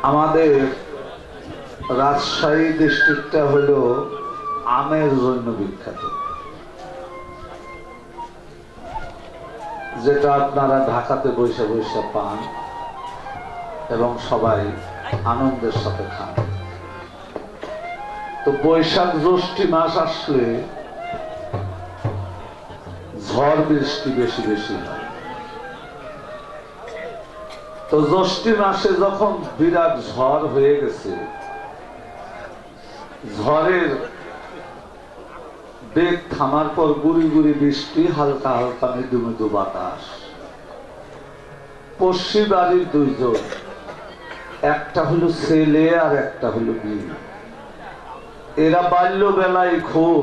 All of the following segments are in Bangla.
আমাদের রাজশাহী ডিস্ট্রিক্টটা হলো আমের জন্য বিখ্যাত, যেটা আপনারা ঢাকাতে বৈশা বৈশা পান এবং সবাই আনন্দের সাথে খান। তো বৈশাখ জ্যৈষ্ঠ মাস আসলে ঝড় বৃষ্টি বেশি বেশি হয়। তো জ্যৈষ্ঠ মাসে যখন বিরাট ঝড় হয়ে গেছে, ঝড়ের বেগ থামার পর গুড়ি গুড়ি বৃষ্টি, হালকা হালকা মৃদু মৃদু বাতাস। পশ্চিম বাড়ির দুইজন, একটা হলো ছেলে আর একটা হলো মেয়ে। এরা বাল্যবেলায় খুব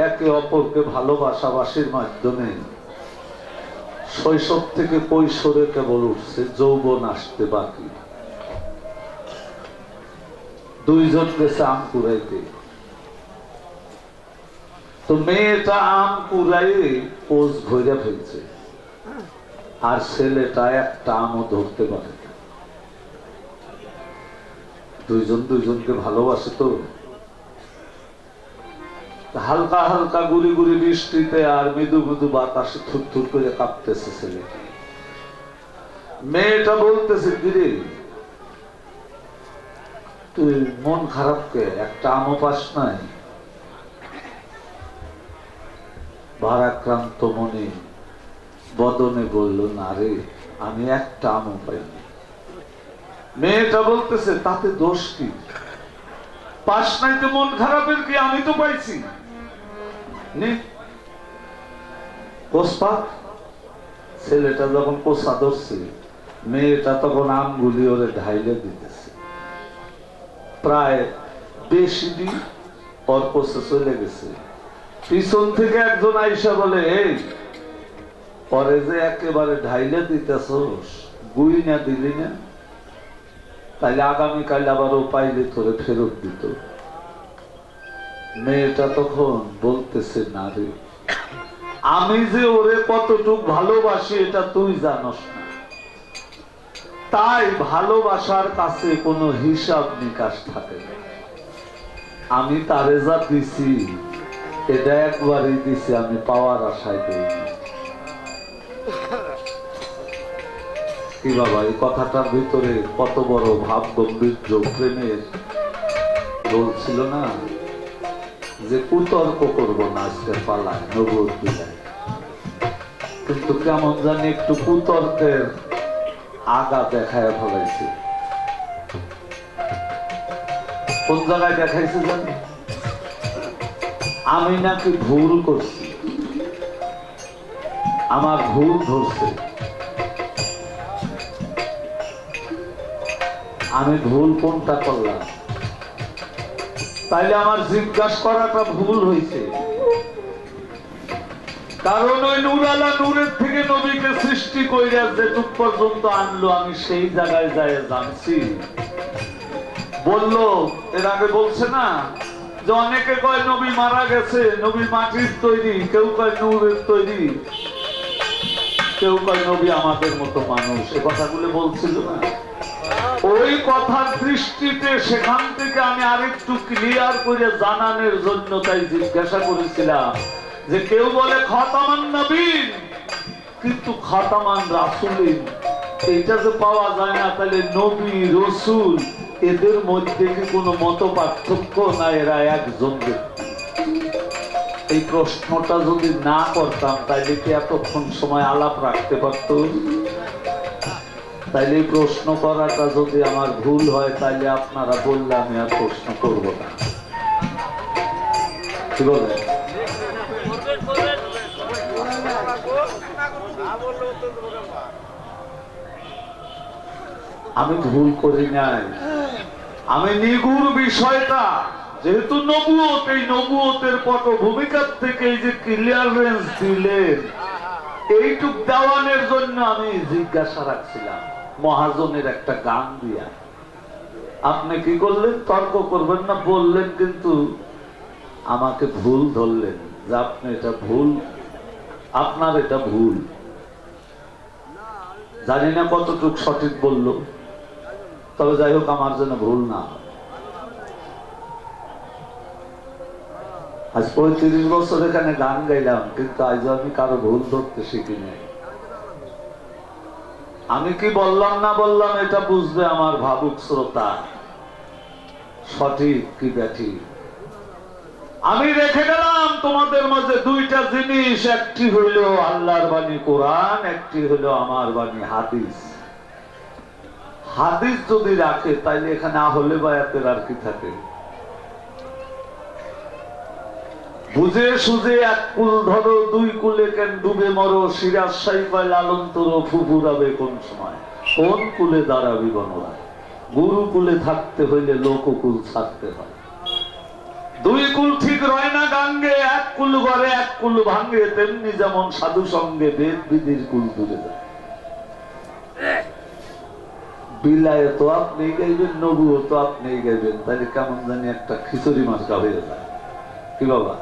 একে অপরকে ভালোবাসাবাসির মাধ্যমে শৈশব থেকে কৈশোরে কেবল উঠছে, যৌবন আসতে বাকি। দুইজন গেছে আম কুড়াইতে। তো মেয়েটা আম কুড়াইয়ে পোজ ভরে ফেলছে, আর ছেলেটা একটা আমও ধরতে পারে না। দুইজন দুইজনকে ভালোবাসে। তো হালকা হালকা গুড়ি গুড়ি বৃষ্টিতে আর মৃদু মৃদু বাতাসে থুর থুর করে কাঁপতেছে ছেলেটা। মেয়েটা বলতেছে, গিরে তুই মন খারাপ কে, একটা আমও পাস নাই? ভারাক্রান্ত মনে বদনে বলল, না রে, আমি একটা আমও পাইনি। মেয়েটা বলতেছে, তাতে দোষ কি? পাস নাই তো মন খারাপের কি, আমি তো পাইছি। ছেলেটা যখন কোষা ধরছে, মেয়েটা তখন আমগুলি ওরে ঢাইলে দিতেছে। প্রায় বেশি দিন ওর কোষে চলে গেছে। পিছন থেকে একজন আইসা বলে, এই পরে যে একেবারে ঢাইলে দিতেছস, গুই না দিলি না, তাইলে আগামীকাল আবার ও পাইলে তোরে ফেরত দিত। মেয়েটা তখন বলতেছে, না রে, আমি যে ওরে কতটুক ভালোবাসি এটা তুই জানস না। তাই ভালোবাসার কাছে কোনো হিসাব নিকাশ থাকে না। আমি তারে যা দিছি এটা একবারই দিছি, আমি পাওয়ার আশায় দিইনি। কি বাবা, এই কথাটার ভিতরে কত বড় ভাব গম্ভীর্য প্রেমের বলছিল না, যে কুতর্ক করবো না আজকে পালায় নবুয়ত বিলায়। কিন্তু কেমন জানি একটু কুতর্কের আগা দেখায় ফেলাইছে। কোন জায়গায় দেখাইছে জানি? আমি নাকি ভুল করছি, আমার ভুল ধরছে। আমি ভুল কোনটা করলাম? তাইলে আমার জিজ্ঞাসা করাটা ভুল হয়েছে। কারণ ওই নূরালা নূরের থেকে নবীকে সৃষ্টি কইরা যেটুক পর্যন্ত আনলো, আমি সেই জায়গায় যাই জানছি। বললো, এর আগে বলছে না যে অনেকে কয় নবী মারা গেছে, নবী মাটির তৈরি, কেউ কয় নূরের তৈরি, কেউ কয় নবী আমাদের মতো মানুষ। এ কথাগুলো বলছিল না? ওই কথার দৃষ্টিতে সেখান থেকে আমি আরেকটু ক্লিয়ার করে জানানোর জন্য তাই জিজ্ঞাসা করেছিলাম যে কেউ বলে খাতামান নবীন, কিন্তু খাতামান রাসূলিন এটা যে পাওয়া যায় না, তাহলে নবী রসুল এদের মধ্যে কি কোনো মত পার্থক্য না? এরা একজন ব্যক্তি। এই প্রশ্নটা যদি না করতাম তাইলে কি এতক্ষণ সময় আলাপ রাখতে পারত? তাইলে প্রশ্ন করাটা যদি আমার ভুল হয়, তাইলে আপনারা বললে আমি আর প্রশ্ন করব না। কি বলে? আমি ভুল করি নাই, আমি নিগুর বিষয়টা যেহেতু নবুয়ত, এই নবুয়তের পটভূমিকার থেকে এই যে ক্লিয়ারেন্স দিলেন, এইটুক দেওয়ানের জন্য আমি জিজ্ঞাসা রাখছিলাম মহাজনের একটা গান দিয়া। আপনি কি করলেন? তর্ক করবেন না বললেন, কিন্তু আমাকে ভুল ধরলেন যে আপনি এটা ভুল, আপনার এটা ভুল। জানি না কতটুক সঠিক বললো। তবে যাই হোক, আমার জন্য ভুল না। আজ 35 বছর এখানে গান গাইলাম, কিন্তু আজ আমি কারো ভুল ধরতে শিখি নাই। আমি কি বললাম না বললাম এটা বুঝবে আমার ভাবুক শ্রোতা, সঠিক কি ব্যাঠিক। আমি রেখে গেলাম তোমাদের মাঝে দুইটা জিনিস, একটি হইল আল্লাহর বাণী কোরআন, একটি হইল আমার বাণী হাদিস। হাদিস যদি রাখে তাইলে এখানে আহলে বায়াতের আর কি থাকে? বুঝে সুঝে এক কুল ধরো, দুই কুলে কেন ডুবে মরো, সিরাজ সাইফাই লালন তোর ফুফুরাবে কোন সময়, কোন কুলে দাঁড়াবি বনরায়। গুরু কুলে থাকতে হইলে লোককুল ছাড়তে হয়। দুই কুল ঠিক রয় না গাঙ্গে, এক কুল ঘরে এক কুল ভাঙ্গে, তেমনি যেমন সাধু সঙ্গে বেদ বিধির কুল দূরে যায়। বিলায় তো আপনি গাইবেন, নবুও তো আপনি গাইবেন, তাহলে কেমন জানি একটা খিচুড়ি মার্কা হয়ে যায়। কি বাবা?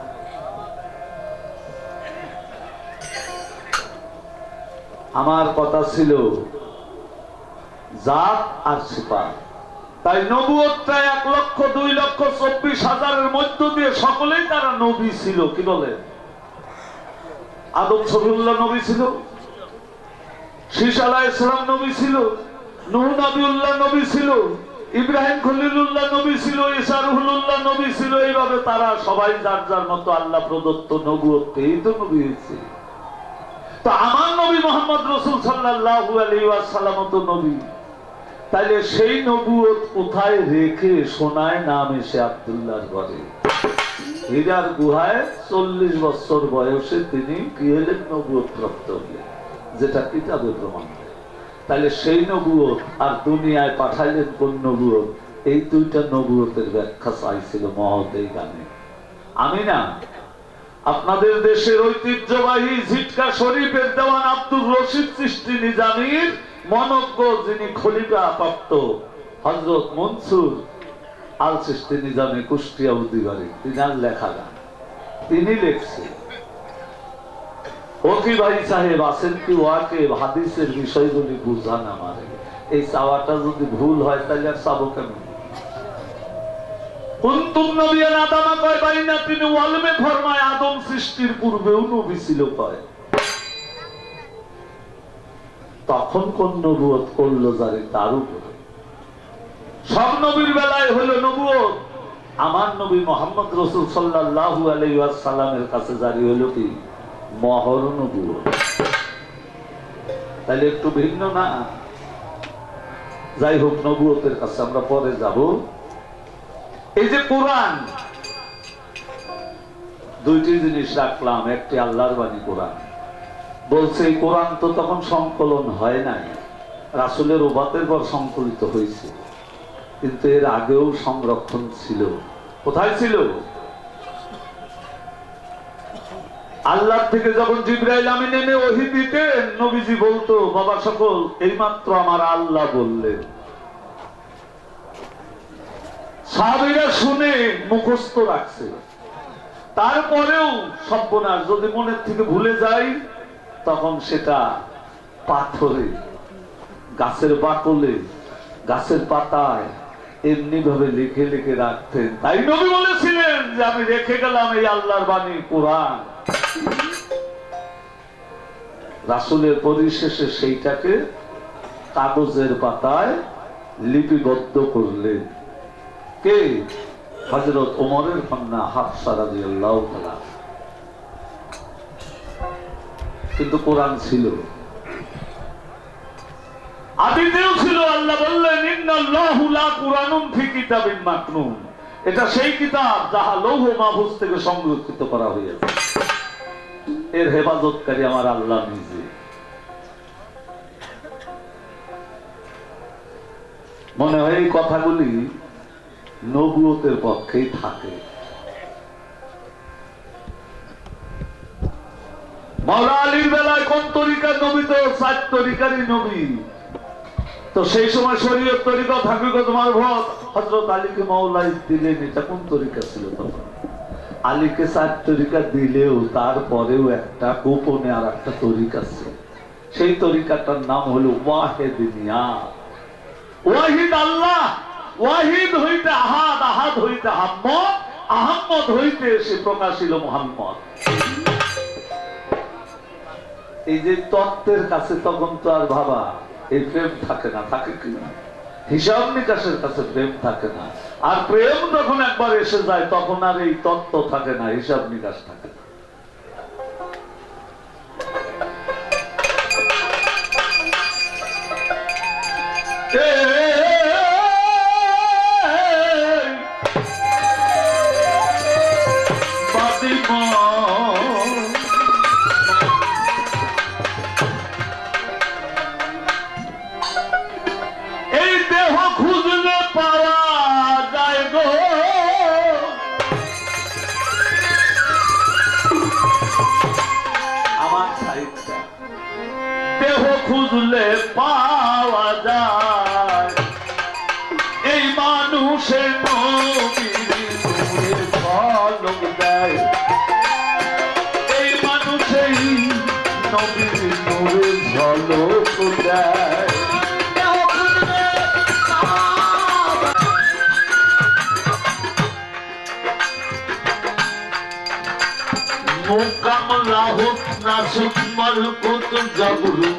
আমার কথা ছিল জাত আর সিফাত। তাই নবুয়তটা 1,02,24,000-এর মধ্য দিয়ে সকলেই তারা নবী ছিল। কি বলে? আদম শফিউল্লাহ নবী ছিল, শীস আলাইহিস সালাম নবী ছিল, নূহ নবিউল্লাহ নবী ছিল, ইব্রাহিম খলিলুল্লাহ নবী ছিল, ঈসা রুহুল্লাহ নবী ছিল। এইভাবে তারা সবাই যার যার মতো আল্লাহ প্রদত্ত নবুয়তকেই তো নবী হয়েছে। তো আমার নবী মুহাম্মদ রাসূল সাল্লাল্লাহু আলাইহি ওয়াসাল্লাম তো নবী। তাইলে সেই নবুয়ত কোথায় রেখে শোনায় নাম এসে আব্দুল্লাহর ঘরে, হীরার গুহায় 40 বছর বয়সে তিনি কি হলেন? নবুয়ত প্রাপ্ত হলেন, যেটা কিতাবে প্রমাণ। তাহলে সেই নবুয়ত আর দুনিয়ায় পাঠাইলেন কোন নবুয়ত? এই দুইটা নবুয়তের ব্যাখ্যা চাইছিল মহৎ এই গানে। আমি না, আপনাদের দেশের ঐতিহ্যবাহী ঝিটকা শরীফের দেওয়ান আব্দুর রশিদ চিশতি নিজামীর মনজ্ঞ, যিনি খলিফা প্রাপ্ত হযরত মনসুর আল চিশতি নিজামী কুষ্টিয়া উদ্দিবাড়ি, তিনার লেখা গান তিনি লিখছেন। ও কি ভাই সাহেব আছেন কি ওয়াকে হাদিসের বিষয়গুলি বুঝান আমারে। এই চাওয়াটা যদি ভুল হয় তাহলে আর চাবো কেন? কুনতুম নবিয়ান আদম কয় বাইনা, তিনি ওয়ালমে ফরমায় আদম সৃষ্টির পূর্বেও নবী ছিল কয়। তখন কোন নবুয়ত করলো জারি তার উপরে। সব নবীর বেলায় হলো নবুয়ত। আমার নবী মুহাম্মদ রাসূল সাল্লাল্লাহু আলাইহি ওয়াসাল্লামের কাছে জারি হলো কি? মহর নবুয়ত। তাহলে একটু ভিন্ন না? যাই হোক, নবুয়তের কাছে আমরা পরে যাব। এই যে কোরআন, দুইটি জিনিস রাখলাম, একটি আল্লাহর বাণী কোরআন। বলছে এই কোরআন তো তখন সংকলন হয় নাই, রাসূলের ওফাতের পর সংকলিত হয়েছে, কিন্তু এর আগেও সংরক্ষণ ছিল। কোথায় ছিল? আল্লাহ থেকে যখন জিবরাইল আমিন এনে ওহী দিতেন, নবীজি বলতো, বাবা সকল এইমাত্র আমার আল্লাহ বললেন। সাহাবীরা শুনে মুখস্থ রাখছে, তারপরেও সর্বনাশ, যদি মনের থেকে ভুলে যায় তখন সেটা পাথরে, গাছের বাকলে, গাছের পাতায় এমনি ভাবে লিখে লিখে রাখতেন। তাই নবী বলেছিলেন যে আমি রেখে গেলাম এই আল্লাহর বাণী কোরআন। রাসূলের পরিশেষে সেইটাকে কাগজের পাতায় লিপিবদ্ধ করলেন কে? হযরত ওমরের কন্যা হাফসা রাদিয়াল্লাহু তাআলা। কিন্তু কোরআন ছিল, আদিতেও ছিল। আল্লাহ বললেন ইন্নাল্লাহু লা কুরআনুন ফি কিতাবিন মাকনুন। এটা সেই কিতাব যাহা লৌহ মাহফুজ থেকে সংরক্ষিত করা হয়েছে। এর হেফাজতকারী আমার আল্লাহ নিজে। মনে হয় এই কথাগুলি নবুয়তের পক্ষেই থাকে। মাওলা আলীর বেলায় কোন তরিকার নবী? তো 4 তরিকারই নবী। তো সেই সময় শরীয়ত তরিকা থাকবে তোমার ভোট। হযরত আলীকে মাওলাই দিলেন, এটা কোন তরিকা ছিল তখন? আলীকে 4 তরিকা দিলেও তারপরেও একটা গোপনে আর একটা তরিকা ছিল। সেই তরিকাটার নাম হলো ওয়াহিদিয়া। ওয়াহিদ আল্লাহ, ওয়াহিদ হইতে আহাদ, আহাদ হইতে আহম্মদ, আহম্মদ হইতে এসে প্রকাশিল মুহাম্মদ। এই যে তত্ত্বের কাছে তখন তো আর ভাবা এই প্রেম থাকে না, থাকে কি না? হিসাব নিকাশের কাছে প্রেম থাকে না। আর প্রেম যখন একবার এসে যায় তখন আর এই তত্ত্ব থাকে না, হিসাব নিকাশ থাকে না। এই দেহ খুঁজলে পাওয়া যায় গো, আমার সাহিত্যটা দেহ খুঁজলে পাওয়া যায়, এই মানুষের নবীর ঝলক দেয়, এই মানুষেই নবীর নূরের ঝলক দেয়। মুকামলা হোক না সুকমল কুত জবরু,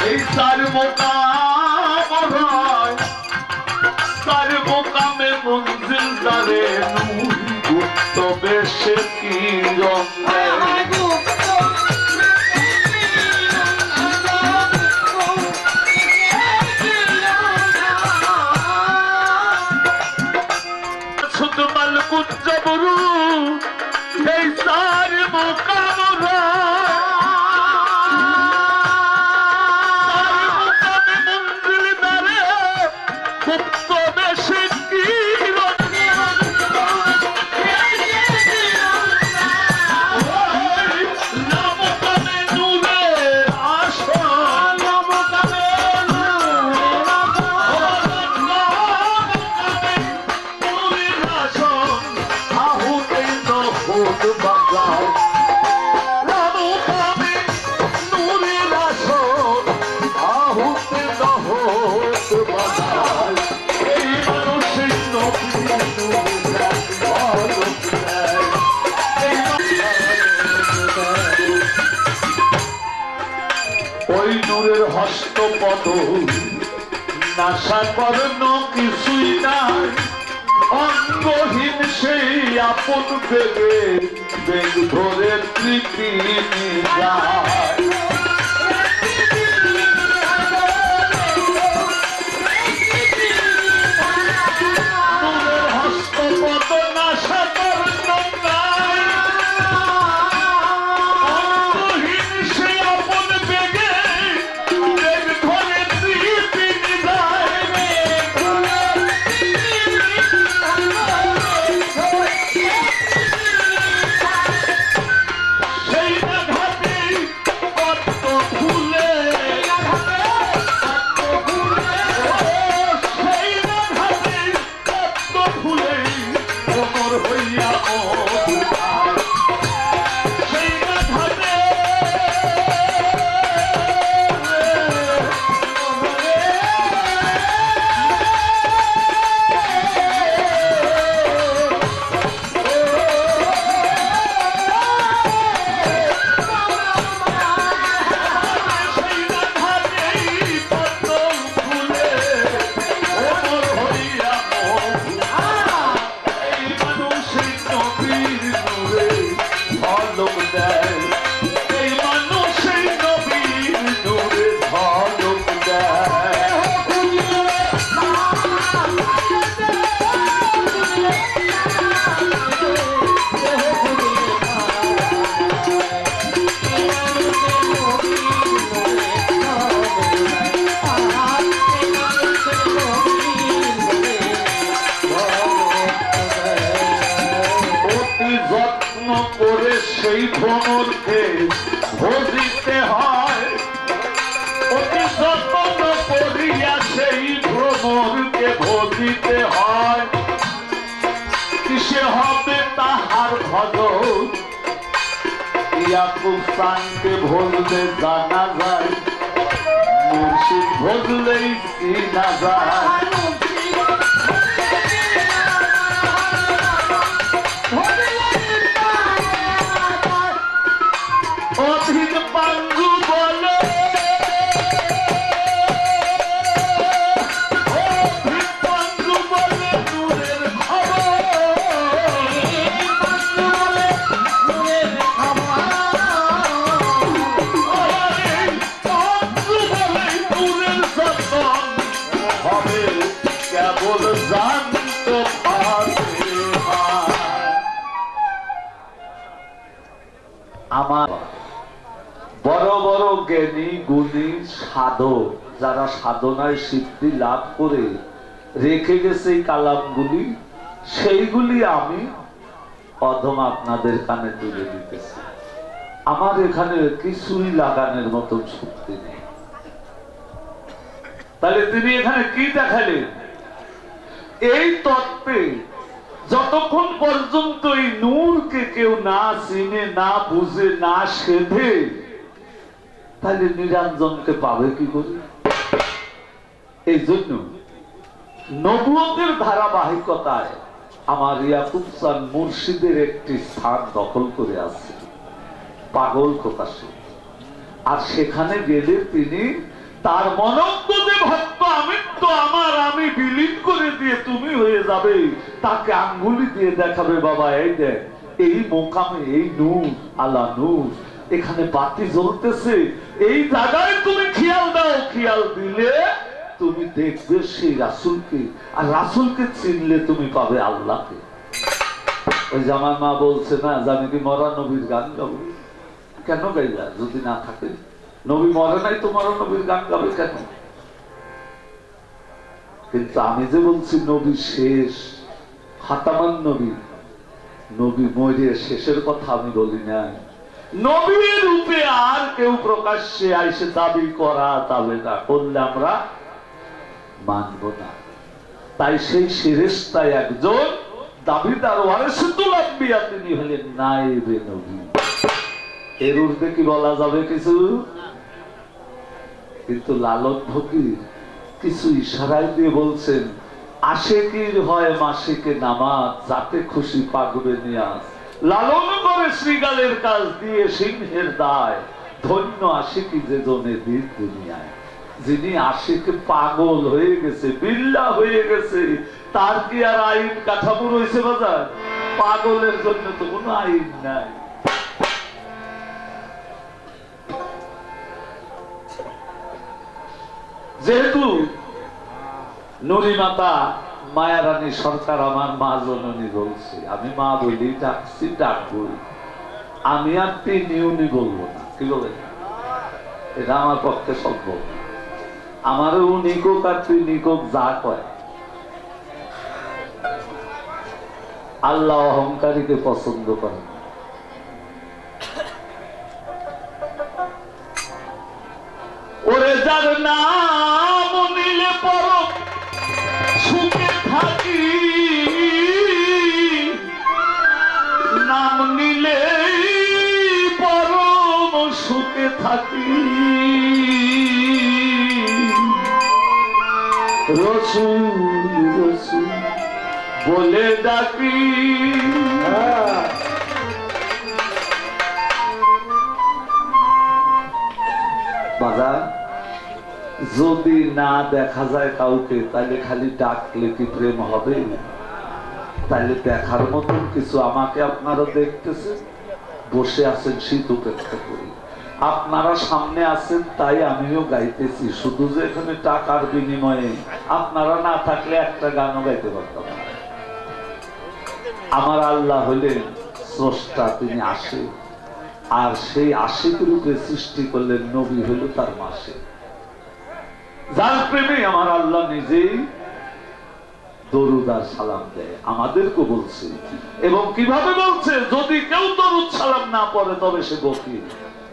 এই তার মোকাম হয়, তার মোকামে মঞ্জিল দারে নূর, তবে সে কি রঙে সুকমল কুত জবরু, এই তার মোকাম ওই নূরের হস্তপদ নাশা করন কিছুই নাই, অঙ্গহীন সেই আপন বেগে বেগ ধরে তৃপ্তি যায়। নূরের হস্তপদ নাশা করন নাই, অঙ্গহীন সেই আপন বেগে বেগ ধরে তৃপ্তি যায়। সেই ঘাটে কত ফুলে, সেই ঘাটে কত ফুলে অমর হইয়া সেই ঘাটে সেই ভ্রমরকে ভজিতে হয়, অতি যত্ন করিয়া সেই ভ্রমরকে ভজিতে হয়। কিসে হবে তাহার ভজন, ইয়াকুব সানকে ভুললে জানা যায়, মুর্শিদ ভজলেই কি না যায় অধিক পাঙ্গু বলে আমার বড় বড় জ্ঞানী গুণী সাধক যারা সাধনায় সিদ্ধি লাভ করে রেখে গেছে এই কালামগুলি, সেইগুলি আমি অধম আপনাদের কানে তুলে দিতেছি। আমার এখানে কিছুই লাগানোর মতো শক্তি নেই। তাহলে তিনি এখানে কি দেখালেন? এই তত্ত্বে যতক্ষণ পর্যন্ত এই নূরকে কেউ না চিনে, না বুঝে, না সেধে, তাহলে নিরঞ্জনকে পাবে কি করে? এই জন্য নবুয়তের ধারাবাহিকতায় আমার ইয়াকুব চান মুর্শিদের একটি স্থান দখল করে আছে, পাগল প্রকাশে। আর সেখানে গেলে তিনি তার মনজ্ঞ ভক্ত আমিত্ব আমার আমি বিলীন করে দিয়ে তুমি হয়ে যাবে, তাকে আঙ্গুলি দিয়ে দেখাবে, বাবা এই দেখ এই মোকামে এই নূর আলা নূর, এখানে বাতি জ্বলতেছে, এই জায়গায় তুমি খেয়াল দাও, খেয়াল দিলে তুমি দেখবে সেই রাসূলকে, আর রাসূলকে চিনলে তুমি পাবে আল্লাহকে। ওই যে আমার মা বলছে না, জানি কি মরা নবীর গান গাবো, কেন গাইলা যদি না থাকে? নবী মরে নাই, তোমার নবীর গান গাবে কেন? কিন্তু আমি যে বলছি নবী শেষ, খাতামান নবী, নবী মরে শেষের কথা আমি বলি না। নবীর রূপে আর কেউ প্রকাশ্যে আইসে দাবি করা যাবে না, করলে আমরা মানব না। তাই সেই ফেরেশতায় একজন দাবিদার ওয়ারিসুল আম্বিয়া, তিনি হলেন নায়েবে নবী। এর ঊর্ধ্বে কি বলা যাবে কিছু? কিন্তু লালন ফকির কিছু ইশারায় দিয়ে বলছেন, আশিকির হয় মাসিকে নামাজ, যাতে খুশি পাগবে নিয়াজ, লালন করে শ্রীগালের কাজ দিয়ে সিংহের দায়, ধন্য আশিকি যে জনে দিন দুনিয়ায়। যিনি আশিকে পাগল হয়ে গেছে, বিল্লা হয়ে গেছে, তার কি আর আইন কাঠামো রয়েছে বাজার? পাগলের জন্য তো কোনো আইন নাই। যেহেতু নুরি মাতা মায়ারানী সরকার আমার মা জননী বলছে, আমি মা বলি, ডাকছি, ডাকবো, আমি আর তিনিউনি বলবো না। কি বলে? এটা আমার পক্ষে সম্ভব। আমার উনিকক আর তুই নিকক যা কয়, আল্লাহ অহংকারীকে পছন্দ করেন। ওরে যার নাম নিলে পরম সুখে থাকি, নাম নিলে পরম সুখে থাকি, রসুল রসুল বলে ডাকি। বাজার যদি না দেখা যায় কাউকে, তাহলে খালি ডাকলে কি প্রেম হবে? তাহলে দেখার মতন কিছু, আমাকে আপনারা দেখতেছেন, বসে আছেন শীত উপেক্ষা করি, আপনারা সামনে আছেন, তাই আমিও গাইতেছি। শুধু যে এখানে টাকার বিনিময়ে, আপনারা না থাকলে একটা গানও গাইতে পারতাম না। আমার আল্লাহ হলেন স্রষ্টা, তিনি আসে, আর সেই আশিক রূপে সৃষ্টি করলেন নবী হইল তার মাসে, যার প্রেমে আমার আল্লাহ নিজেই দরুদ আর সালাম দেয়, আমাদেরকে বলছে। এবং কিভাবে বলছে? যদি কেউ দরুদ সালাম না পড়ে তবে সে বকিল,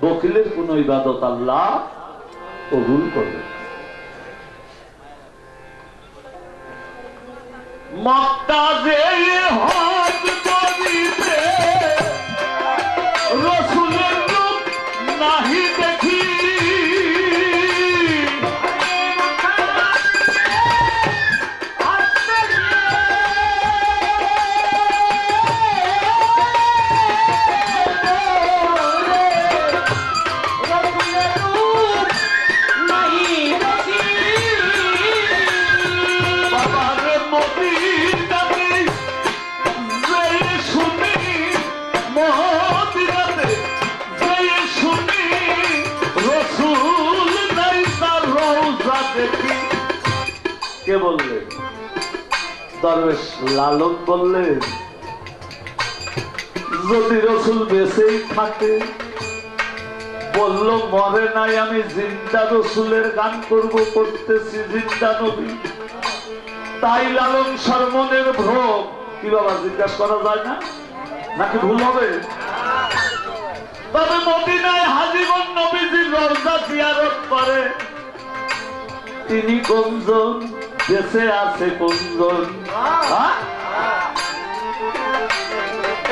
বকিলের কোন ইবাদত আল্লাহ কবুল করবে। মক্কা যে হজ করিতে রসুলের রূপ নাহি দেখি, কে বললেন? দরবেশ লালন বললেন, যদি রসুল বেঁচেই থাকে, বলল মরে নাই, আমি জিন্দা রসুলের গান করব, করতেছি জিন্দা নবী। তাই লালন সরমনের ভ্রম কি বাবা জিজ্ঞাসা করা যায় না, নাকি ভুল হবে? তবে মদিনায় হাজীগণ নবীজির রওজা জিয়ারত করে, তিনি কোনজন, বেঁচে আছে কোনজন?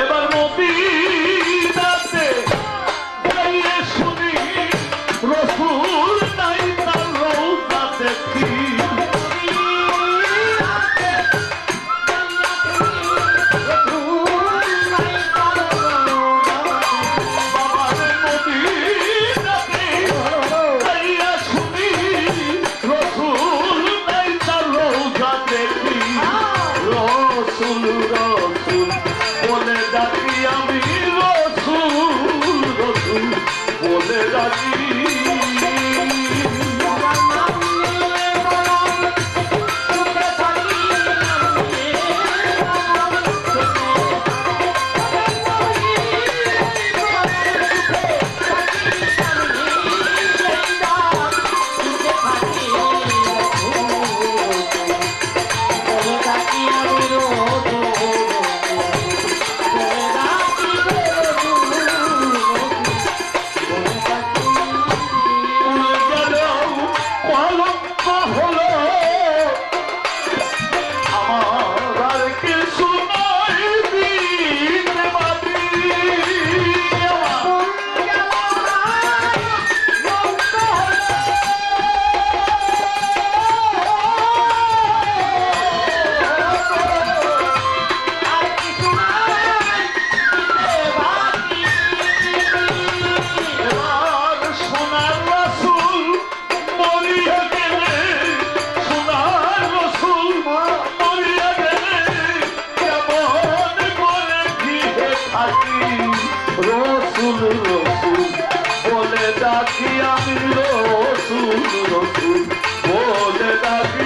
এবার মদিনাতে যাইয়ে শুনি রসুল নাই, তার রওজা দেখি। রসুল রসুল বলে ডাকি আমি, রসুল রসুল বলে ডাকি।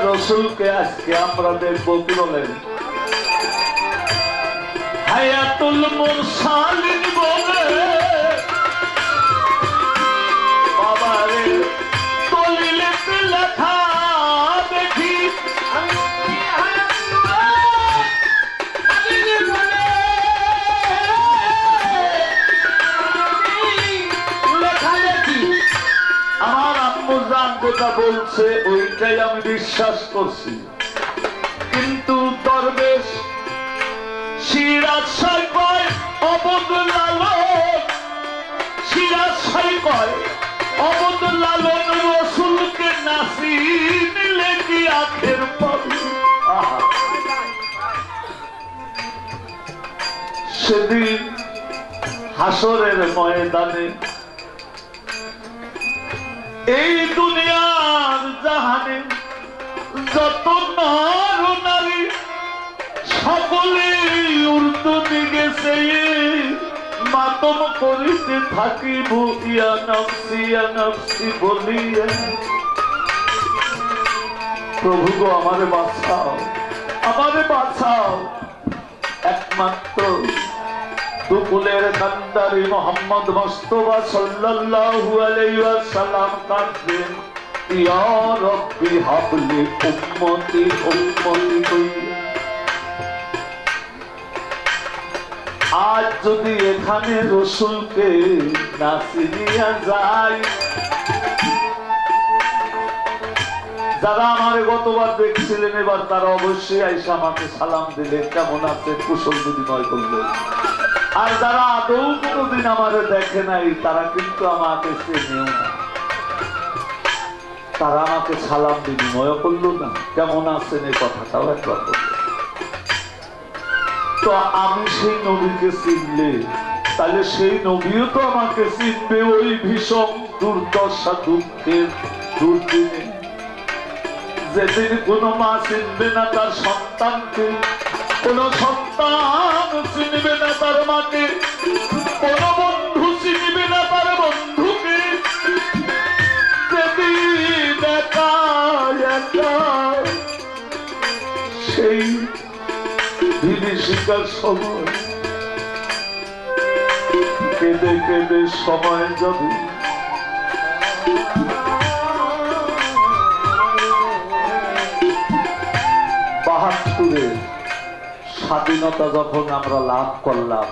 রসুলকে আজকে আমরা দেখবো কি বলেন, হায়াতুল মুরসালিন বলে বাবারে দলিলেতে লেখা দেখি, আমার আম্মু জান যেটা বলছে ওইটাই আমি বিশ্বাস করছি। কিন্তু দরবেশ সিরাজ সাই কয় অবদ লালন, সিরাজ সাই কয় অবদ লালন রসুলকে নাসি নিলে কি আখের পাবি। সেদিন হাসরের ময়দানে এই দুনিয়ার জাহানে যত নর নারী সকলে উর্দু দিকে মাতম করিতে থাকিব, ইয়া নফসি বলিয়া। প্রভু গো আমারে বাঁচাও, আমারে বাঁচাও। একমাত্র দুকুলের কান্দারি মোহাম্মদ মুস্তাফা সাল্লাল্লাহু আলাইহি ওয়াসাল্লাম কাঁদলেন, ইয়া রাব্বি হাবলি উম্মতি উম্মতি। আজ যদি এখানে রসুলকে না চিনিয়া যায়, যারা আমার গতবার দেখছিলেন এবার তারা অবশ্যই আইসা আমাকে সালাম দিলে, কেমন আছে কুশল বিনিময় করলো। আর যারা আদৌ কোনোদিন আমারে দেখে নাই তারা কিন্তু আমাকে চেনেও না। তারা আমাকে সালাম বিনিময় করলো না, কেমন আছেন এই কথাটাও একবার বলল। তো আমি সেই নবীকে চিনলে তাহলে সেই নবীও তো আমাকে চিনবে ওই ভীষণ দুর্দশা দুঃখের দুর্দিনে, যেদিন কোনো মা চিনবে না তার সন্তানকে, কোন সন্তান চিনবে না তার মাকে, কোন বন্ধু চিনবে না তার বন্ধুকে, যেদিন একা একা সেই বিভীষিকার সময় কেঁদে কেঁদে সময় যাবে। ৭২ স্বাধীনতা যখন আমরা লাভ করলাম,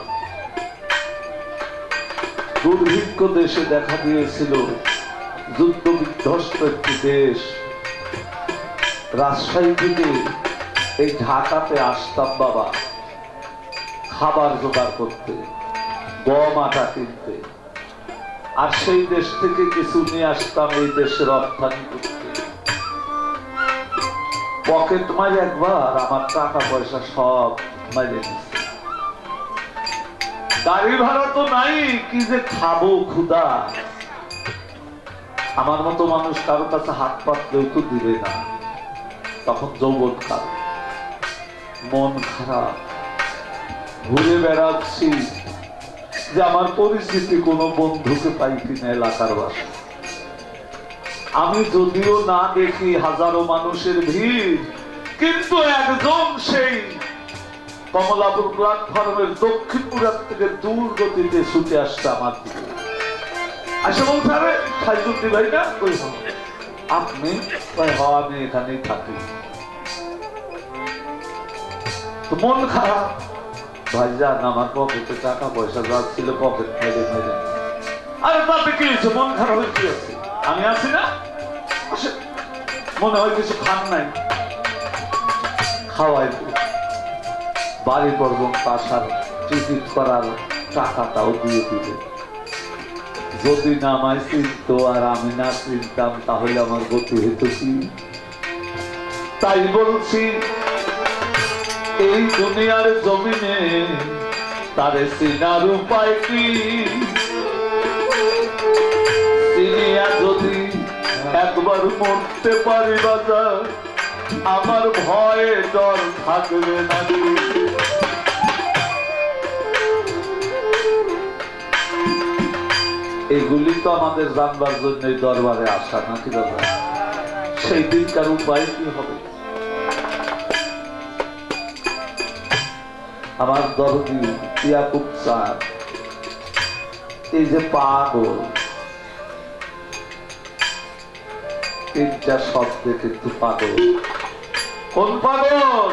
দুর্ভিক্ষ দেশে দেখা দিয়েছিল, যুদ্ধ বিধ্বস্ত একটি দেশ। রাজশাহী থেকে এই ঢাকাতে আসতাম বাবা খাবার জোগাড় করতে, গম আটা কিনতে, আর সেই দেশ থেকে কিছু নিয়ে আসতাম এই দেশের রপ্তানি করতে। পকেট মারি একবার আমার টাকা পয়সা সব মারিয়ে দিচ্ছে। গাড়ি ভাড়া তো নাই, কি যে খাবো ক্ষুধা। আমার মতো মানুষ কারো কাছে হাত পাতলেও তো দিবে না। তখন যৌবন কাল, মন খারাপ, ঘুরে বেড়াচ্ছি যে আমার পরিস্থিতি কোনো বন্ধুকে পাই কিনা এলাকার বাসা। আমি যদিও না দেখি হাজারো মানুষের ভিড়, কিন্তু একজন সেই কমলাপুর প্ল্যাটফর্মের দক্ষিণপুরার থেকে দূর গতিতে ছুটে আসছে আমার দিকে। আসে বলতে হবে সাইজুদ্দি ভাই না, কই আপনি? আমি এখানেই থাকি। তো মন খারাপ, ভাইজান আমার পকেটে টাকা পয়সা যাচ্ছিল, পকেট মেরে মেরে। আরে তাতে কি হয়েছে? মন খারাপ হয়ে কি আছে? আমি আছি না, মনে হয় কিছু খান নাই, খাওয়াই বাড়ি পর্যন্ত আসার টিকিট করার টাকাটাও দিয়ে দিবে। যদি না আমায় চিনত আর আমি না চিনতাম তাহলে আমার গতি হইত কি? তাই বলছি এই দুনিয়ার জমিনে তারে চিনার উপায় কি? চিনিয়া যদি একবার মরতে পারি বাজার, আমার ভয়ে ডর থাকবে নাকি? এগুলি তো আমাদের জানবার জন্য দরবারে আসা নাকি দাদা? সেই দিনকার উপায় কি হবে? আমার দরদি ইয়াকুব স্যার এই যে পাগল, তিনটা শব্দে কিন্তু পাগল। কোন পাগল?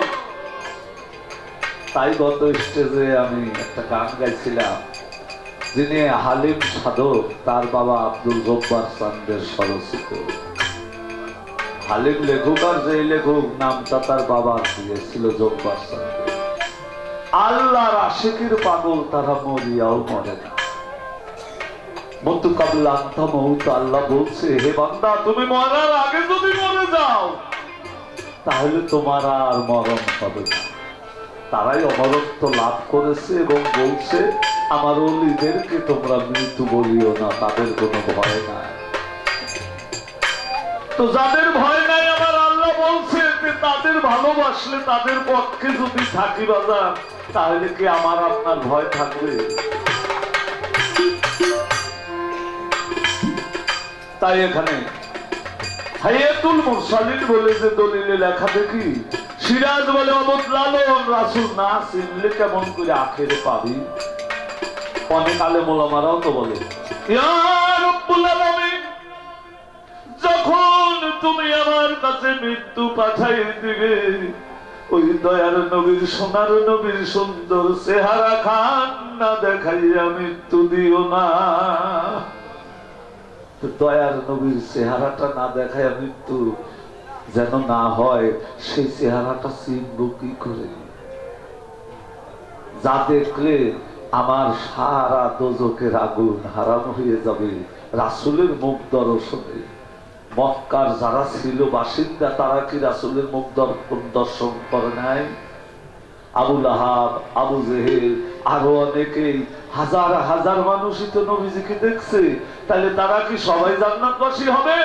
তাই গত স্টেজে আমি একটা গান গাইছিলাম, যিনি হালিম সাধক, তার বাবা আব্দুল জব্বার চান্দের স্বরচিত। হালিম লেখক আর যে লেখক নামটা তার বাবা দিয়েছিল জব্বার চান্দ। আল্লাহর আশিকের পাগল তারা মরিয়াও মরে না। আল্লাহ বলছে, হে বান্দা তুমি মরার আগে যদি মরে যাও তাহলে তোমার আর মরণ হবে না। তারাই অমরত্ব লাভ করেছে এবং বলছে আমার ওলিদেরকে তোমরা মৃত্যু বলিও না, তাদের কোনো ভয় নাই। তো যাদের ভয় নাই আমার আল্লাহ বলছে যে তাদের ভালোবাসলে তাদের পক্ষে যদি থাকি বাজার, তাহলে কি আমার আপনার ভয় থাকবে? তাই এখানে হায়াতুল মুরসালিন বলে যে দলিলে লেখা দেখি, সিরাজ বলে অবদ লালন রাসূল না চিনলে কেমন করে আখেরে পাবি। অনেক আলেম ওলামারাও তো বলে, ইয়া রব্বুল আলামিন যখন তুমি আমার কাছে মৃত্যু পাঠাই দিবে, ওই দয়ার নবীর সোনার নবীর সুন্দর চেহারা খান না দেখাইয়া মৃত্যু দিও না। দয়ার নবীর চেহারাটা না দেখায় মৃত্যু যেন না হয়, সেই চেহারাটা চিনব কি করে? যা দেখলে আমার সারা দোজখের আগুন হারাম হয়ে যাবে রাসূলের মুখ দর্শনে। মক্কার যারা ছিল বাসিন্দা তারা কি রাসূলের মুখ দর্শন করে নাই? আবুল আহাব, আবু জেহেল, আরো অনেকেই, হাজার হাজার মানুষই তো নবীজিকে দেখছে। তাহলে তারা কি সবাই জান্নাতবাসী হবে?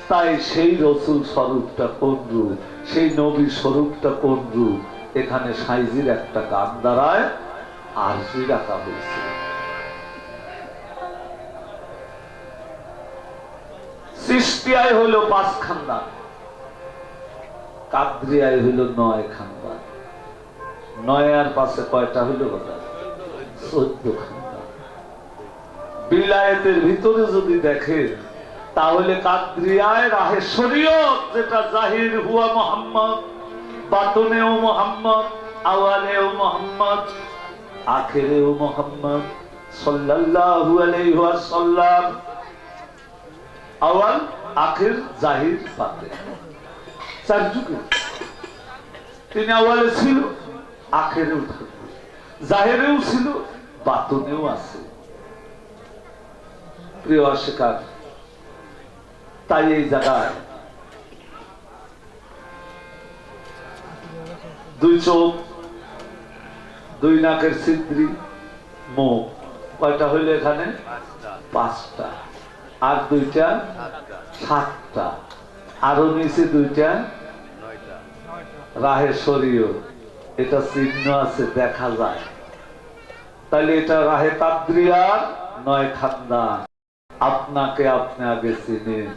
তাই সেই রসুল স্বরূপটা কোন রূপ, সেই নবী স্বরূপটা কোন রূপ, এখানে সাইজির একটা গান দ্বারায় আরজি রাখা হয়েছে। সৃষ্টিয়ায় হইল 5 খানদান, কাদরিয়ায় হইল 9 খানদান। 9 আর 5 কয়টা হইল? 14 খানদান। বিলায়েতের ভিতরে যদি দেখেন তাহলে কাদরিয়ায় রাহে শরীয়ত, যেটা জাহির হুয়া মুহাম্মদ, বাতনেও মুহাম্মদ, আওয়ালেও মুহাম্মদ, আখিরেও মুহাম্মদ সাল্লাল্লাহু আলাইহি ওয়াসাল্লাম। আওয়াল, আখির, জাহির, বাতিন, 4 যুগে তিনি আওয়ালে ছিল, আখিরেও থাকবে, জাহিরেও ছিল, বাতনেও আছে। প্রিয় আশিকার, তাই এই জায়গায় 2 চোখ, 2 নাকের ছিদ্রি, মুখ, কয়টা হইল এখানে? 5টা। আর 2টা 7টা। আরো নিচে 2টা রাহে শরীয়ত, এটা চিহ্ন আছে, দেখা যায়। তাহলে এটা রাহে কাদরিয়ার 9 খানদান। আপনাকে আপনি আগে চিনেন।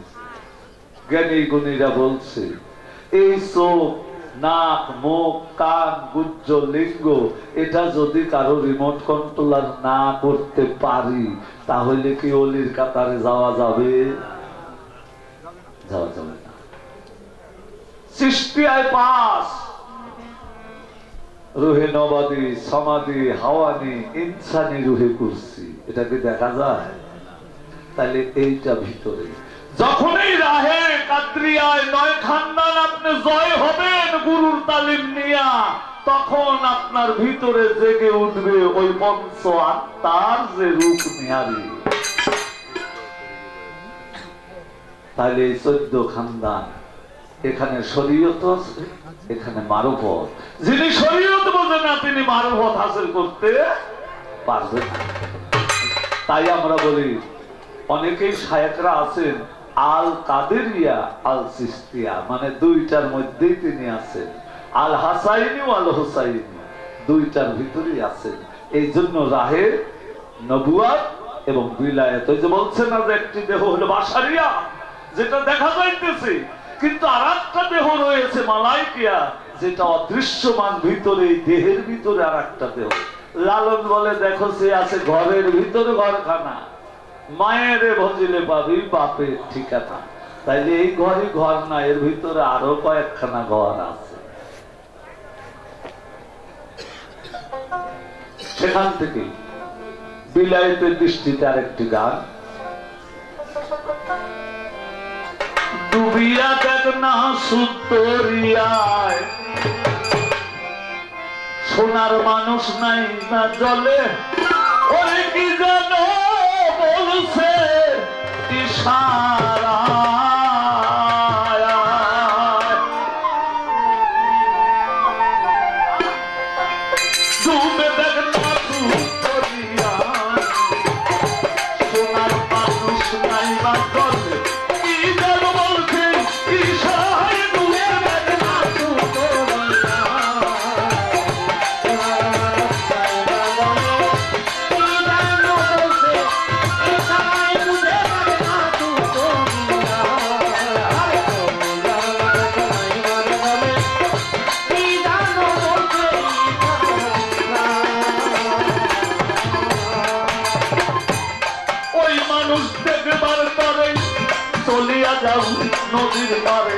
জ্ঞানী গুণীরা বলছে এই চোখ, নাক, মুখ, কান, গুজ্জ, লিঙ্গ, এটা যদি কারো রিমোট কন্ট্রোলার না করতে পারি তাহলে কি অলির কাতারে যাওয়া যাবে? যাওয়া যাবে না। সৃষ্টিয়ায় 5, রুহে নবাদি, সমাধি, হাওয়ানি, ইনসানি, রুহে কুরসি, এটাকে দেখা যায়? তাহলে এইটা ভিতরে যখনই রাহে কাদরিয়ায় 9 খানদান আপনি জয় হবেন গুরুর তালিম নিয়া, তখন আপনার ভিতরে জেগে উঠবে ওই পঞ্চ আত্মার যে রূপ নিহারি। তাহলে 14 খানদান, এখানে শরীয়ত আছে, এখানে মারফত। যিনি শরীয়ত বোঝে না তিনি মারফত হাসিল করতে পারবেন না। তাই আমরা বলি, অনেকেই শায়েখরা আছেন আল কাদেরিয়া, আল চিশতিয়া, মানে 2টার মধ্যেই তিনি আছেন। আল হাসাইনি, আল হুসাইনি, 2টার ভিতরেই আছেন। এই জন্য রাহে নবুয়াত এবং বিলায়াত, ওই যে বলছে না যে একটি দেহ হলো বাশারিয়া, যেটা দেখা যাইতেছে, কিন্তু আরেকটা দেহ রয়েছে মালাইকিয়া, যেটা অদৃশ্যমান। ভিতরে, দেহের ভিতরে আরেকটা দেহ। লালন বলে, দেখো সে আছে ঘরের ভিতরে ঘরখানা, মায়ের ভজিলে পাবি বাপের ঠিকানা। তাইলে এই ঘরই ঘর না, এর ভিতরে আরো কয়েকখানা ঘর আছে। সেখান থেকে বিলায়েতের দৃষ্টিতে আরেকটি গান, ডুবিয়া দেখ না সুতরিয়ায়, সোনার মানুষ নাই না জলে, ওরে কি জানো বলছে ইশারা, ডুবে দেখ না সুতরিয়ায়, সোনার মানুষ নাই না জলে, কি জানো বলছে ইশারায়, ডুবে দেখ না যাও নদীর পারে,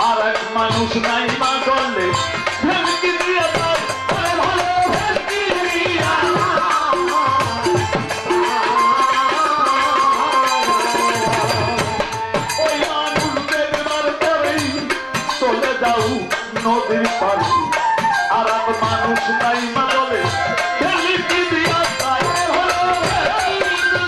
আর এক মানুষ নাই মা করলে ভেলকি দিয়া তার ভালো ভেলকি দিয়া, ওই মানুষ দেখবার পরেই চলে যাও নদীর পারে, আর এক মানুষ নাই মা বলে ভেলকি দিয়া তার ভালো ভেলকি দিয়া।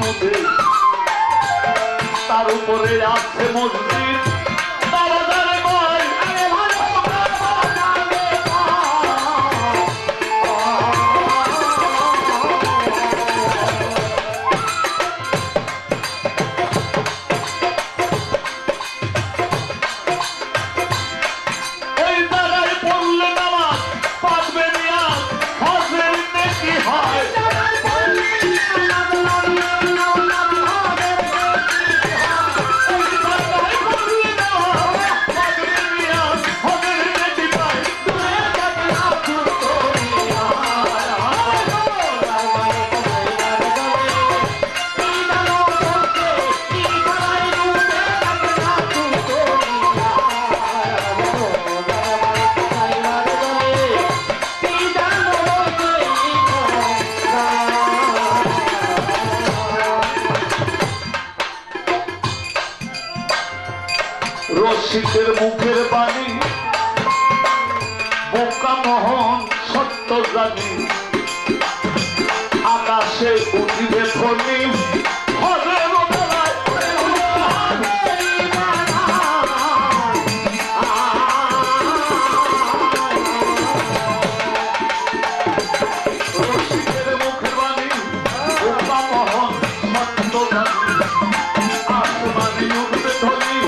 সমুদ্রে তার উপরে আছে মসজিদ বাবাজারে কয় আরে ভালো রসিকের মুখের বাণী বোকা মোহন সত্য জানি আকাশে উঠিবে ফণি হবে রসিকের মুখের বাণী বোকা মোহন সত্য জানি আসমানি উঠবে ধ্বনি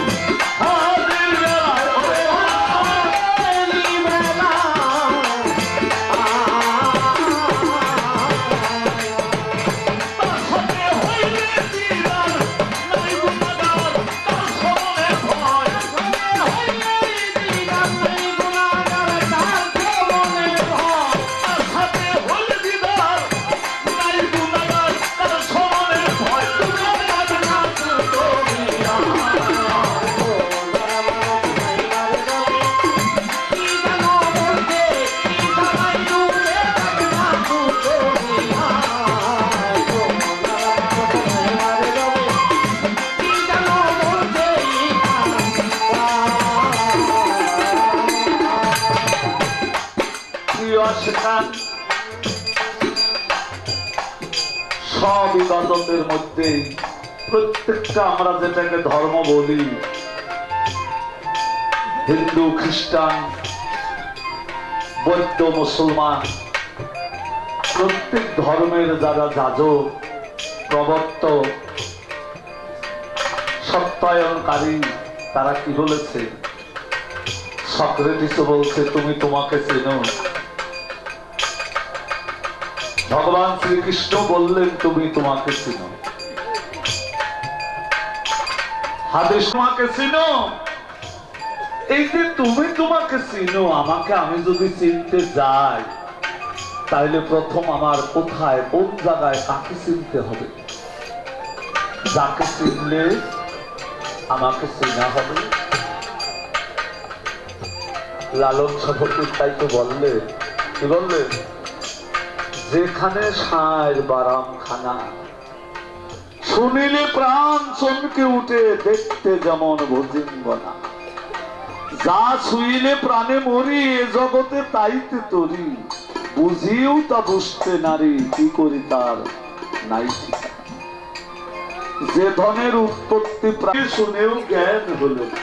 সব ইবাদতের মধ্যে প্রত্যেকটা আমরা যেটাকে ধর্ম বলি হিন্দু খ্রিস্টান বৌদ্ধ মুসলমান প্রত্যেক ধর্মের যারা যাজক প্রবর্তক সত্যায়নকারী তারা কি বলেছে সক্রেটিস বলছে তুমি তোমাকে চেনো ভগবান শ্রীকৃষ্ণ বললেন তুমি তোমাকে চিনো হাদিস তোমাকে চিনো এই যে তুমি তোমাকে চিনো আমাকে আমি যদি চিনতে যাই তাহলে প্রথম আমার কোথায় কোন জায়গায় কাকে চিনতে হবে যাকে চিনলে আমাকে চেনা হবে লালন সাধকের তাই তো বললে কি বললেন যেখানে সার বারাম খানা শুনিলে প্রাণ চমকে উঠে দেখতে যেমন ভজিঙ্গনা যা ছুইলে প্রাণে মরি এ জগতে তাইতে তরি বুঝিও তা বুঝতে নারী কি করি তার নাই ঠিকানা যে ধনের উৎপত্তি প্রায় শুনেও জ্ঞান হলো না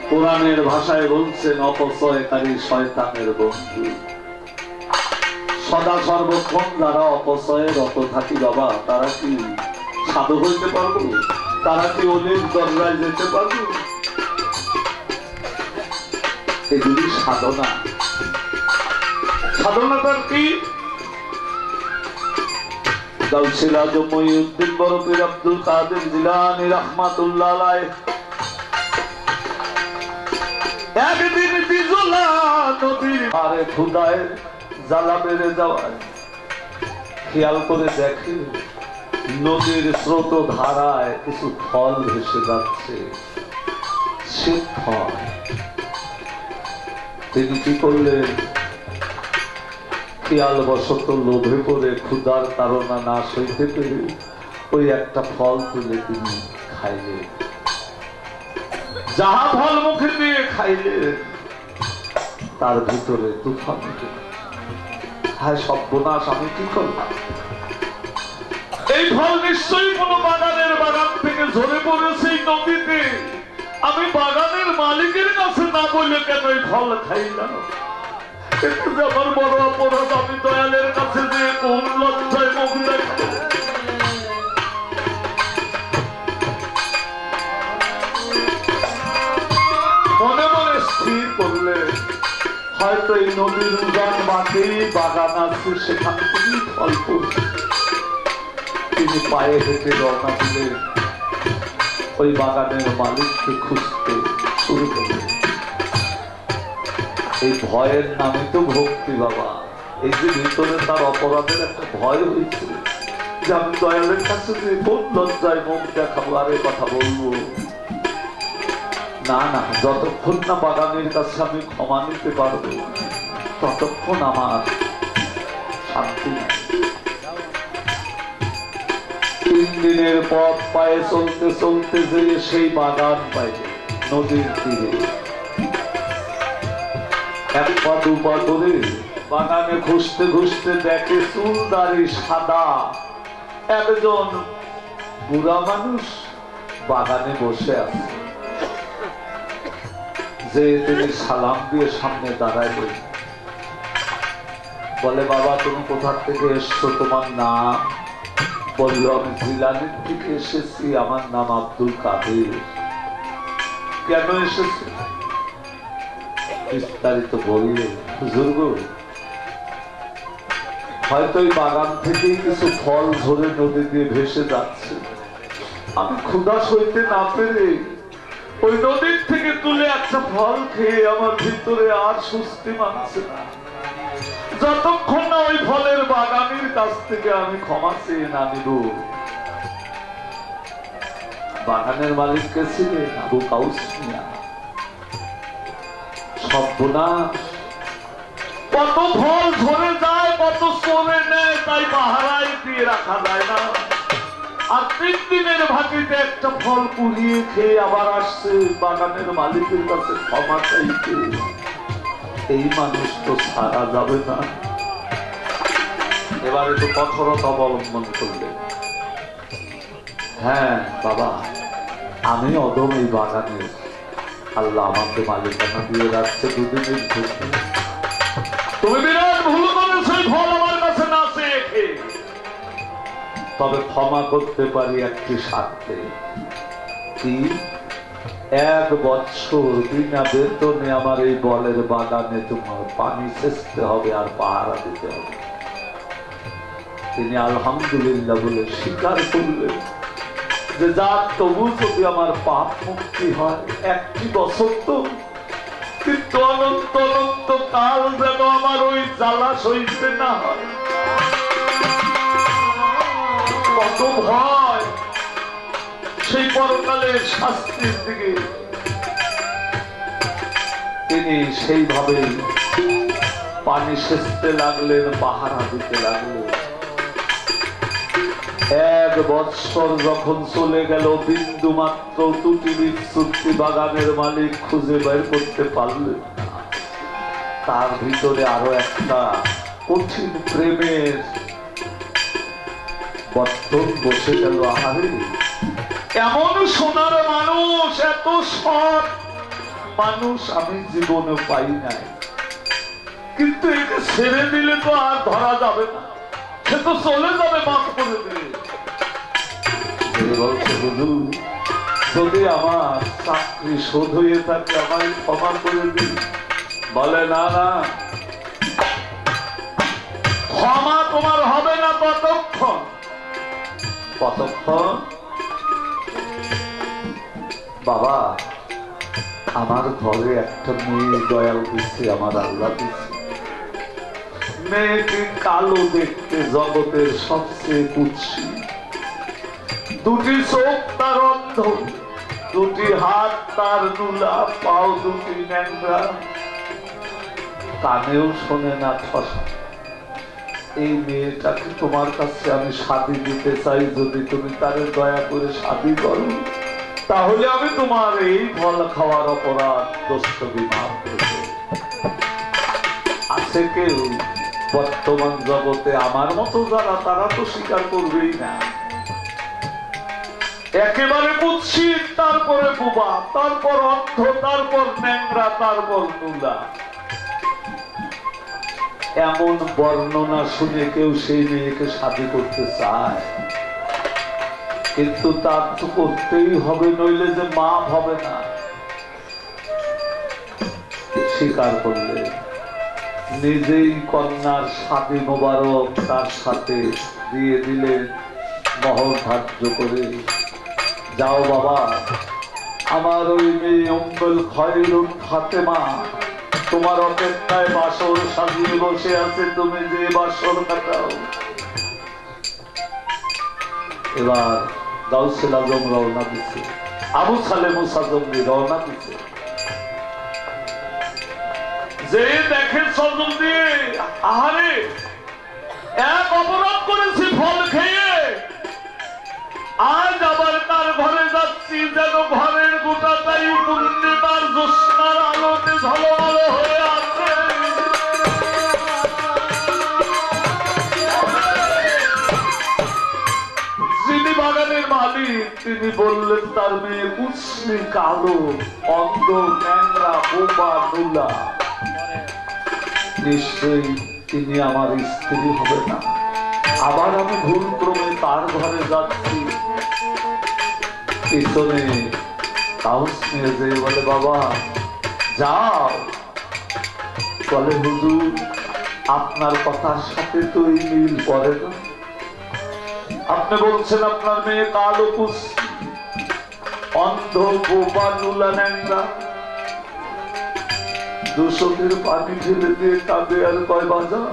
কোরআনের ভাষায় বলছেন অপচয়কারী শয়তানের বন্ধু সদা সর্বক্ষণ যারা অপচয়ে রত থাকি বাবা তারা কি সাধু হইতে পারবো তারা কি অলির দরজায় যেতে পারবো এগুলি সাধনা সাধনাটার কি গাউসে আজম মহিউদ্দিন বরফির আব্দুল কাদের জিলানী রাহমাতুল্লাহ আলাইহি একদিন বিজলা নদীর পারে খুদায় জ্বালা বেড়ে যাওয়ায় খেয়াল করে দেখে নদীর স্রোত ধারায় কিছু ফল ভেসে যাচ্ছে সে ফল তিনি কি করলেন খেয়াল বশত লোভে পড়ে ক্ষুধার তাড়না না সইতে পেরে ওই একটা ফল তুলে তিনি খাইলেন যাহা ফল মুখে দিয়ে খাইলেন তার ভিতরে তুফান উঠে হায় সর্বনাশ আমি কি করলাম এই ফল নিশ্চয়ই কোনো বাগানের বাগান থেকে ঝরে পড়েছে এই নদীতে। আমি বাগানের মালিকের কাছে না বললে কেন এই ফল খাইলাম? কিন্তু যে আমার বড় অপরাধ, আমি দয়ালের কাছে যে কোন লজ্জায় মুখ দেখো। মনে মনে স্থির করলে হয়তো এই নদীর উজান বাঁকেই বাগান আছে, সেখান থেকেই ফল পড়ছে। তিনি পায়ে হেঁটে রওনা দিলে ওই বাগানের মালিককে খুঁজতে শুরু করলেন। এই ভয়ের নামে তো ভক্তি বাবা। এই যে ভিতরে তার অপরাধের একটা ভয় হয়েছিল যে আমি দয়ালের কাছে যে কোন লজ্জায় মুখ দেখাবো আর এই কথা বলবো না। না, যতক্ষণ না বাগানের কাছে আমি ক্ষমা নিতে পারবো ততক্ষণ আমার শান্তি নেই। 3 দিনের পথ পায়ে চলতে চলতে যে সেই বাগান পাইলে নদীর তীরে 1 পা 2 পা করে বাগানে খুঁজতে খুঁজতে দেখে চুলদারি সাদা একজন বুড়া মানুষ বাগানে বসে আছে। যে তিনি সালাম দিয়ে সামনে দাঁড়াইলেন, বলে বাবা তুমি কোথা থেকে এসছো, তোমার নাম? বলল আমি জিলানির থেকে এসেছি, আমার নাম আব্দুল কাদের। কেন এসেছি বিস্তারিত বললে। হুজুর গো, হয়তো এই বাগান থেকেই কিছু ফল ঝরে নদী দিয়ে ভেসে যাচ্ছে। আমি ক্ষুধা সইতে না পেরে ওই নদীর থেকে তুলে একটা ফল খেয়ে আমার ভিতরে আর সুস্থি মানছে না। যতক্ষণ না ওই ফলের বাগানের কাছ থেকে আমি ক্ষমা চেয়ে না নিব। বাগানের মালিককে ছিলেন আবু কাউস মিয়া। সর্বনাশ, কত ফল ঝরে যায়, কত চলে নেয়, তাই পাহারায় দিয়ে রাখা যায় না। আর 3 দিনের ভাটিতে একটা ফল কুড়িয়ে খেয়ে আবার আসছে বাগানের মালিকের কাছে ক্ষমা চাইতে। এই মানুষ তো ছাড়া যাবে না। এবারে তো কঠোরতা অবলম্বন করলে। হ্যাঁ বাবা, আমি অদম এই বাগানের, আল্লাহ আমাকে মালিকানা দিয়ে রাখছে 2 দিনের ছুটি। তুমি বিরাট ভুল করেছো এই ফল আমার কাছে না চেয়ে খেয়ে। তবে ক্ষমা করতে পারি একটি শর্তে। কি? 1 বছর বিনা বেতনে আমার এই বলের বাগানে তোমার পানি সেচতে হবে আর পাহারা দিতে হবে। তিনি আলহামদুলিল্লাহ বলে স্বীকার করলেন যে যাক, তবু যদি আমার পাপ মুক্তি হয় 1 বছর তো, কিন্তু অনন্ত অনন্ত কাল যেন আমার ওই জ্বালা সইতে না হয়। কত ভয় সেই পরকালের শাস্তির দিকে। তিনি সেইভাবে পানি সেচতে লাগলেন, পাহারা দিতে লাগলেন। 1 বছর যখন চলে গেল, বিন্দু মাত্র ত্রুটি বিচ্যুতি বাগানের মালিক খুঁজে বের করতে পারলেন না। তার ভিতরে আরো একটা কঠিন প্রেমের বর্তন বসে গেল। আহারে, এমন সোনার মানুষ, এত সৎ মানুষ আমি জীবনে পাই নাই। কিন্তু একে ছেড়ে দিলে তো আর ধরা যাবে না, সে তো চলে যাবে মাফ করে দিলে। বলছে হুজুর, যদি আমার চাকরি শোধ হয়ে থাকে আমায় ক্ষমা করে দিন। বলে না না, ক্ষমা তোমার হবে না ততক্ষণ। কতক্ষণ? বাবা, আমার ঘরে একটা মেয়ে দয়াল দিচ্ছে, আমার আল্লাহ দিচ্ছে। মেয়েটি কালো দেখতে, জগতের সবচেয়ে কুৎসি। 2টি চোখ তার অন্ধ, 2টি হাত তার নুলা, পাও 2টি ন্যাংরা, কানেও শোনে না ঠসা। এই মেয়েটাকে তোমার কাছে আমি শাদী দিতে চাই। যদি তুমি তারে দয়া করে শাদী করো, তাহলে আমি তোমার এই ফল খাওয়ার অপরাধ দোস্তবি মাফ করে দেব। আছে কেউ বর্তমান জগতে আমার মতো যারা, তারা তো স্বীকার করবেই না একেবারে কুৎসিত, তারপরে বুবা, তারপর অন্ধ, তারপর ন্যাংরা, তারপর নুলা। এমন বর্ণনা শুনে কেউ সেই মেয়েকে শাদী করতে চায়, কিন্তু তার তো করতেই হবে, নইলে যে মাপ হবে না। স্বীকার করলে নিজেই কন্যার শাদী মোবারক তার সাথে দিয়ে দিলেন মহর ধার্য করে। যাও বাবা, আমার ওই মেয়ে উম্মুল খায়রুল ফাতেমা তোমার অপেক্ষায় বাসর সাজিয়ে বসে আছে, তুমি যে বাসর কাটাও। এবার গাউসুল আজম রওনা দিচ্ছে, আবু সালেহ মুসাজ্জমি রওনা দিচ্ছে। যে দেখে সজল দিয়ে, আহারে এক অপরাধ করেছি ফল খেয়ে, আজ আবার তার ঘরে যাচ্ছি, যেন ঘরের গোটাটাই পূর্ণিমার জ্যোৎস্নার আলোতে ঝলমল হয়ে আছে। যিনি বাগানের মালিক তিনি বললেন তার মেয়ে কুৎসিত, কালো, অন্ধ, ন্যাংরা, বোবা, নুলা, নিশ্চয়ই তিনি আমার স্ত্রী হবে না। আবার আমি ভুল ক্রমে তার ঘরে যাচ্ছি, পিছনে কাউস নিয়ে যে বলে বাবা যাও, বলে হুজুর আপনার কথার সাথে তো এই মিল পড়ে না। আপনি বলছেন আপনার মেয়ে কালো, কুৎসিত, অন্ধ, বোবা, নুলা, ন্যাংরা। দূষকের পানি ঢেলে দিয়ে কাঁদে আর কয় বাজার,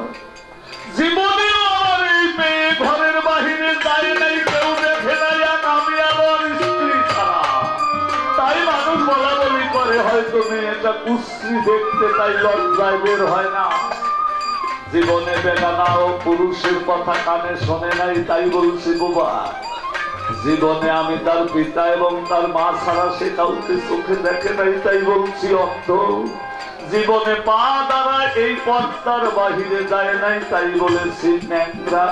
জীবনেও আমার এই মেয়ে ঘরের বাহিরে যায় নাই, কেউ দেখে নাই, আমি আমার স্ত্রী ছাড়া। তাই মানুষ বলা বলি করে, হয়তো মেয়েটা কুৎসিত দেখতে, তাই লজ্জায় বের হয় না। জীবনে বেগানা ও পুরুষের কথা কানে শোনে নাই, তাই বলছি বাবা। জীবনে আমি তার পিতা এবং তার মা ছাড়া সে কাউকে চোখে দেখে নাই, তাই বলছি অন্ধ। জীবনে পা দ্বারা এই পর্দার বাহিরে যায় নাই, তাই বলেছি ন্যাংরা।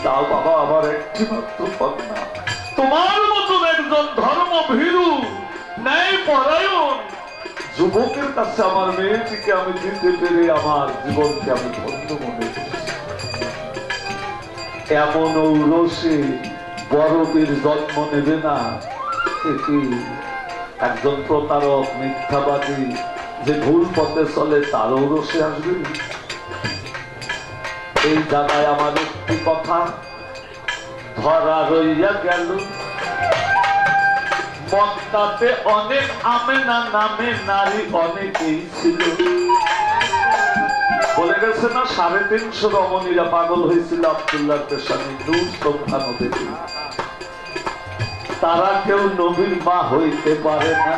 তাও বাবা আমার একটি মাত্র কন্যা, তোমার মতন একজন ধর্মভীরু ন্যায় পরায়ণ যুবকের কাছে আমার মেয়েটিকে আমি দিতে পেরে আমার জীবনকে আমি ধন্য মনে করি। এমন ঔরসে বড়বীর জন্ম নেবে না, কি একজন প্রতারক, মিথ্যাবাদী, যে ভুল পথে চলে তার ঔরসে আসবে। এই জায়গায় আমার একটি কথা ধরা রইয়া গেল। মক্কাতে অনেক আমেনা নামে নারী অনেকেই ছিল। বলে গেছে না 350 রমণীরা পাগল হয়েছিল আব্দুল্লাহর পেছনে, দূর সংখ্যা নদীতে। তারা কেউ নবীর মা হইতে পারে না,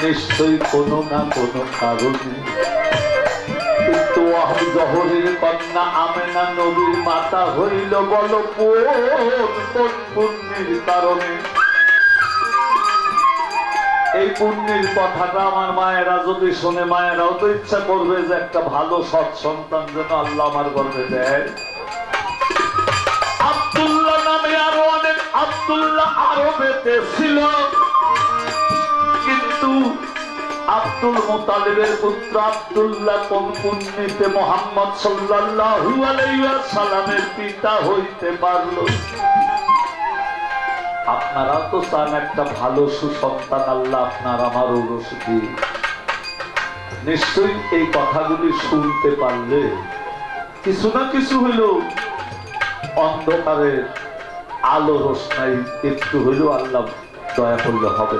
নিশ্চয়ই কোনো না কোনো কারণে। কিন্তু জহরের কন্যা আমেনা নবীর মাতা হইল, বল কোন পুণ্যের কারণে। এই পুণ্যের কথাটা আমার মায়েরা যদি শোনে, মায়েরাও তো ইচ্ছা করবে যে একটা ভালো সৎ সন্তান যেন আল্লাহ আমার গর্ভে দেয়। আব্দুল্লাহ নামে আরো অনেক আব্দুল্লাহ আরবেতে ছিল, কিন্তু আব্দুল মুতালিবের পুত্র আব্দুল্লাহ কোন পুণ্যিতে মুহাম্মদ সাল্লাল্লাহু আলাইহি ওয়াসাল্লামের পিতা হইতে পারল। আপনারা তো চান একটা ভালো সুসন্তান আল্লাহ আপনার আমার ঔরস দিয়ে। নিশ্চয়ই এই কথাগুলি শুনতে পারলে কিছু না কিছু হইল অন্ধকারের আলো রোশনাই একটু হইলেও আল্লাহ দয়া করলে হবে।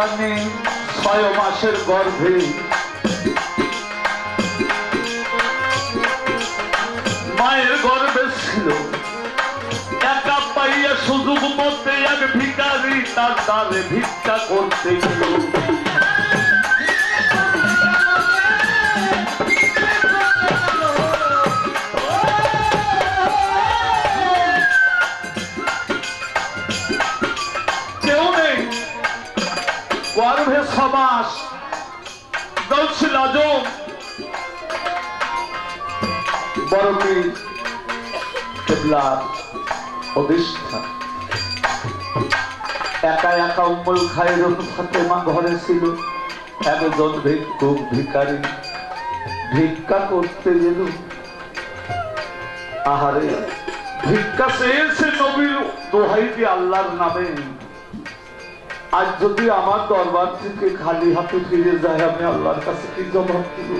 জিলানি 6 মাসের গর্ভে মায়ের গর্ভে ছিল, একা পাইয়া সুযোগ মধ্যে এক ভিখারি তার দ্বারে ভিক্ষা করতে গেল। কেউ নেই, গর্ভে 6 মাস, গৌসুল আজম বরপীর কেবলার অধিষ্ঠান। একা একা উম্মুল খায়রুন ফাতেমা ঘরে ছিল। একজন ভিক্ষুক ভিখারি ভিক্ষা করতে গেল। আহারে, ভিক্ষা চেয়েছে নবীর দোহাই দিয়ে আল্লাহর নামে, আজ যদি আমার দরবার থেকে খালি হাতে ফিরে যায় আমি আল্লাহর কাছে কি জবাব দিব?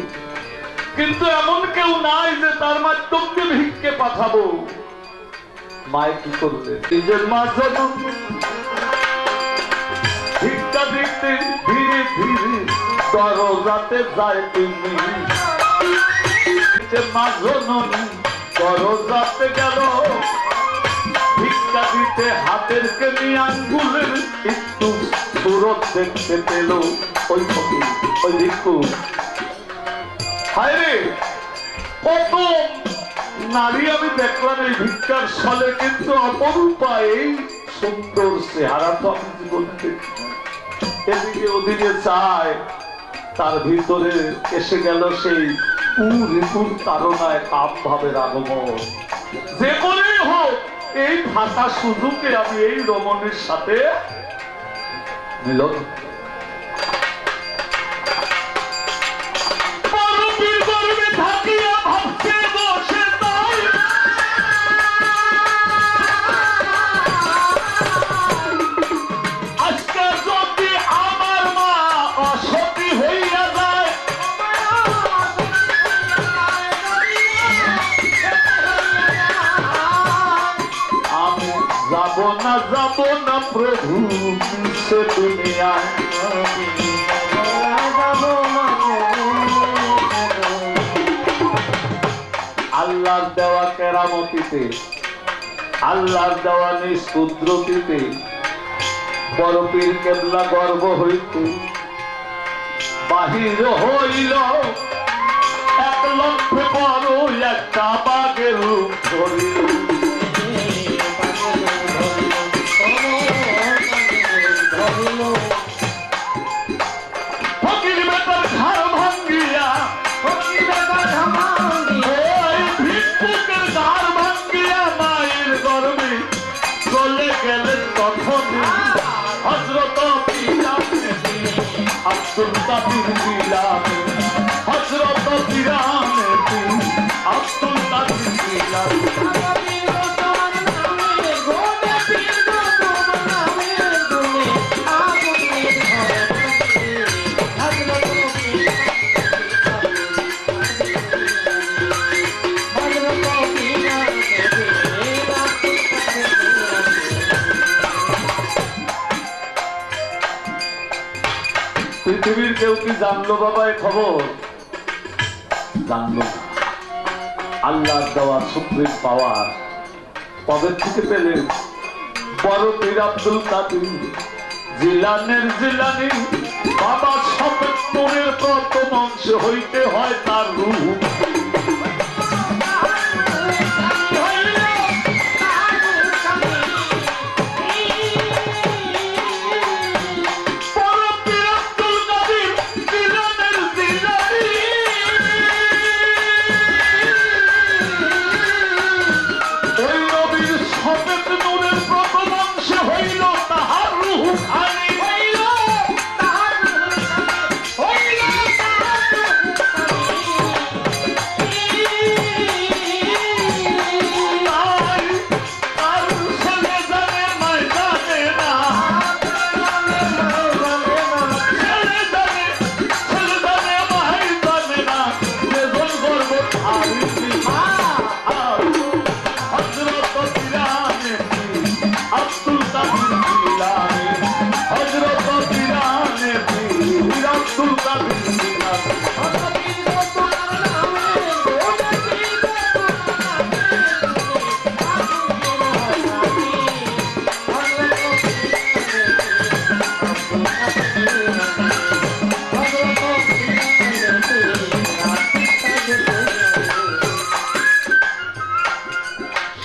কিন্তু এমন কেউ নাই যে তার মাধ্যমে ভিক্ষে পাঠাবো। মায়ে কি করবে? নিজের মা যখন ভিক্ষা দিতে ধীরে ধীরে দরজাতে যায় তুমি, মা জননী দরজাতে গেল ভিক্ষা দিতে, হাতের কেমি আঙ্গুলের একটু সুরত দেখতে পেল ওই ফকির, ওই ভিক্ষুক। হায়রে, কত নারী আমি দেখলাম এই ভিক্ষার ছলে, কিন্তু অপরূপা এই সুন্দর চেহারা তো আমি জীবনে দেখি না। এদিকে ওদিকে চায়, তার ভিতরে এসে গেল সেই ঋতুর তারনায় কাম ভাবের আগমন। যে করেই হোক এই ফাঁকা সুযোগে আমি এই রমণীর সাথে মিলন। যাবো না প্রভু সে দুনিয়ায়, আল্লাহর দেওয়া কেরামতিতে, আল্লাহর দেওয়া নিষ্কুদ্রতিতে বরপীর কেবলা গর্ব হইতে বাহির হইল। 1 লক্ষ বড় একটা বাঘের রূপ ধরিল। আব্দুল কাদির জিলানী, হযরত পীরানে পীর আব্দুল কাদির জিলানী। পৃথিবীর কেউ কি জানলো বাবা এ খবর? জানলো না। আল্লাহর দেওয়া সুপ্রিম পাওয়ার কবে থেকে পেলেন? বরপীর আব্দুল কাদির জিলানের জিলানী বাবা সপের প্রথম অংশ হইতে হয় তার রূপ।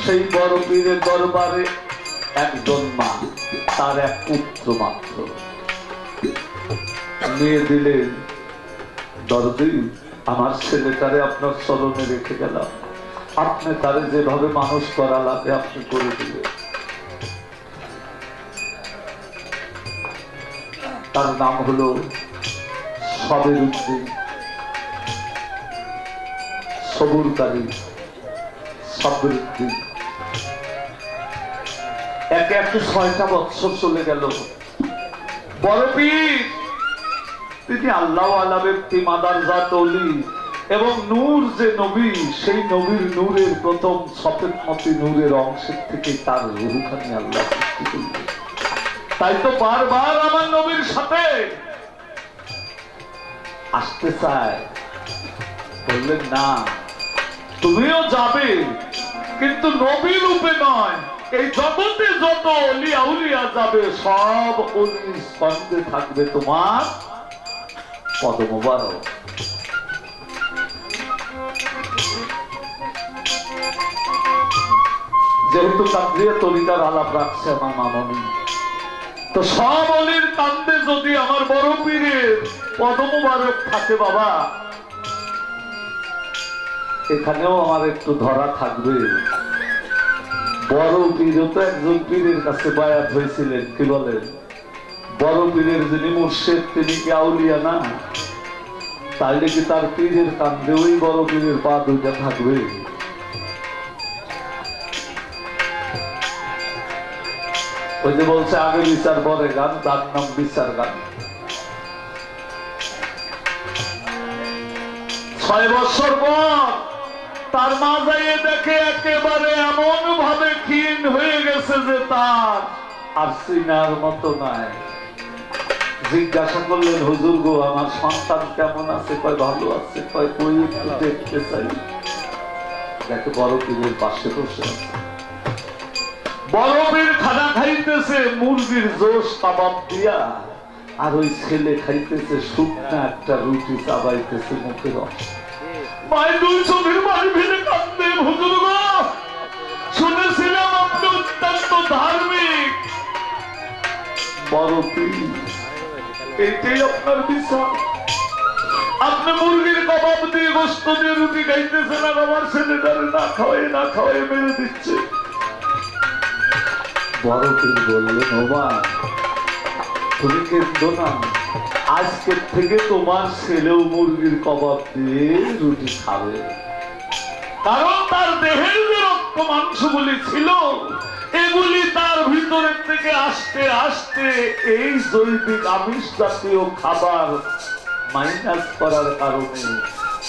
সেই বড় পীরের দরবারে একজন মা, তার এক পুত্র মাত্র। নিয়ে দিলেন, দরদি আমার ছেলেটারে আপনার চরণে রেখে গেলাম, আপনি তারে যেভাবে মানুষ করা লাগে আপনি করে দিলেন। তার নাম হলো সবের উদ্দিন, সবুরকারী সবের উদ্দিন। একে একে 6টা বৎসর চলে গেল। বড় পীর তিনি আল্লাহ আলা ব্যক্তি, মাদারজাত ওলি এবং নূর যে নবী, সেই নবীর নূরের প্রথম সফেদমতি নূরের অংশের থেকে তার রূহখানি আল্লাহ সৃষ্টি করলেন। তাই তো বারবার আমার নবীর সাথে আসতে চায়। বললেন না, তুমিও যাবে, কিন্তু নবী রূপে নয়। এই জগতে যত অলি আউলিয়া যাবে, সব অলির স্কন্ধে থাকবে তোমার পদমোবারক। যেহেতু কান্দ্রিয়া তরিকার আলাপ রাখছে আমার মামনি, তো সব অলির কান্দে যদি আমার বড় পীরের পদমোবারক থাকে বাবা, এখানেও আমার একটু ধরা থাকবে। বড় পীরও তো একজন পীরের কাছে বায়াত হয়েছিলেন, কি বলেন? বড় পীরের যিনি মুর্শিদ তিনি কি আউলিয়া না? তাইলে কি তার পীরের কান্দে ওই বড় পীরের পা দুইটা থাকবে? ওই যে বলছে আগে বিচার পরে গান, তার নাম বিচার গান। 6 বছর পর তার মা যাইয়ে দেখে একেবারে এমন ভাবে ক্ষীণ হয়ে গেছে যে তার আর চিনার মতো নাই। জিজ্ঞাসা করলেন, হুজুর গো, আমার সন্তান কেমন আছে? কয় ভালো আছে। কয় কই একটু দেখতে চাই। দেখে বড় পীরের পাশে বসে আছে। বড় পীর খানা খাইতেছে মুরগির জোশ কাবাব দিয়া, আর ওই ছেলে খাইতেছে শুকনা একটা রুটি, চাবাইতেছে মুখে রস। মায়ের দুই চোখের বাড়ি ফেলে কাঁদবে, হুজুর গো, শুনেছিলাম আপনি অত্যন্ত ধার্মিক। বড় পীর, এইটাই আপনার বিচার? আপনি মুরগির কাবাব দিয়ে, গোশত দিয়ে রুটি খাইতেছেন, আর আমার ছেলেটারে না খাওয়াই মেরে দিচ্ছে। বড় পীর বললেন, ও মা, তুমি কেঁদো না, আজকের থেকে তোমার ছেলেও মুরগির কাবাব দিয়ে রুটি খাবে। কারণ তার দেহের যে রক্ত মাংসগুলি ছিল, এগুলি তার ভিতরের থেকে আস্তে আস্তে এই জৈবিক আমিষ জাতীয় খাবার মাইনাস করার কারণে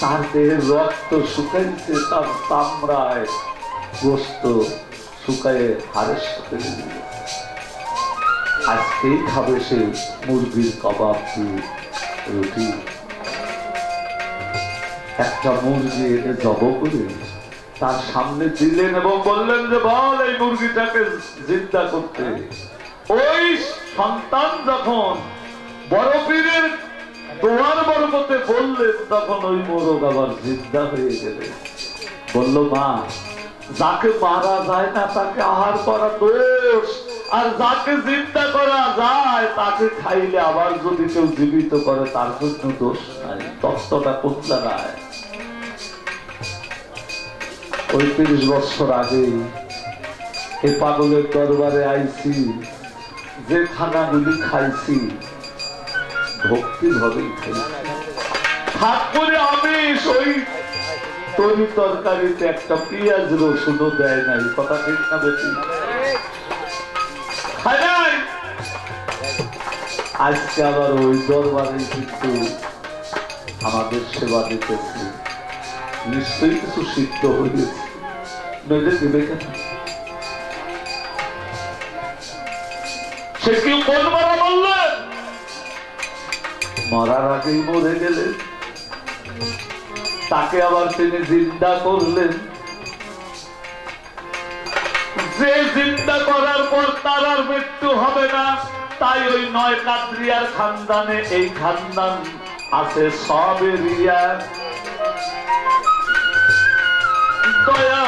তার দেহের রক্ত শুকাইছে, তার চামড়ায় গোশত শুকায়ে হাড়ের সাথে আজকেই খাবে সে মুরগির কাবাব দিয়ে রুটি। একটা মুরগি এনে জব করে তার সামনে দিলেন এবং বললেন যে বল এই মুরগিটাকে জিন্দা করতে। ওই সন্তান যখন বড় পীরের দোয়ার বরকতে বললেন, তখন ওই মোরগ আবার জিন্দা হয়ে গেলেন। বলল, মা, যাকে মারা যায় না তাকে আহার করা দোষ, আর যাকে জিন্দা করা যায় তাকে খাইলে আবার যদি কেউ জীবিত করে তার জন্য দোষ নাই। তত্ত্বটা কোথা নাই? ওই 30 বছর আগে এই পাগলের দরবারে আইছি, যে খানাগুলি খাইছি ভক্তি ভাবেই খাইছি। হাত করে আমিষ, ওই তরি তরকারিতে একটা পেঁয়াজ রসুনও দেয় নাই। কথা ঠিক না বেশি? খাই নাই। আজকে আবার ওই দরবারে কিন্তু আমাদের সেবা দিতেছি, নিশ্চয়ই কিছু সিদ্ধ হয়েছে, নইলে দেবে কেন? সে কি কোন মারা বললেন? মরার আগেই মরে গেলেন, তাকে আবার তিনি জিন্দা করলেন। যে জিন্দা করার পর তার আর মৃত্যু হবে না, তাই ওই 9 কাদরিয়ার খানদানে এই খানদান আছে সবেরিয়া। দয়া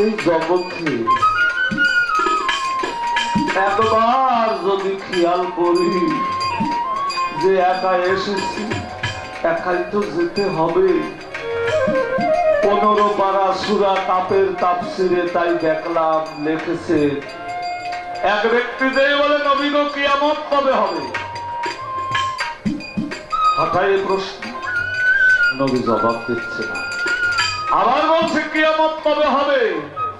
এই জগৎকে একবার যদি খেয়াল করি যে একা এসেছি, একাই তো যেতে হবে। 15 পারা সূরা কাপের তাফসিরে তাই দেখলাম লিখেছে, এক ব্যক্তি যে বলে নবী গো কিয়ামত কবে হবে, হঠাৎ প্রশ্ন, নবী জবাব দিচ্ছে না। আবার বলছে কিয়ামত কবে হবে,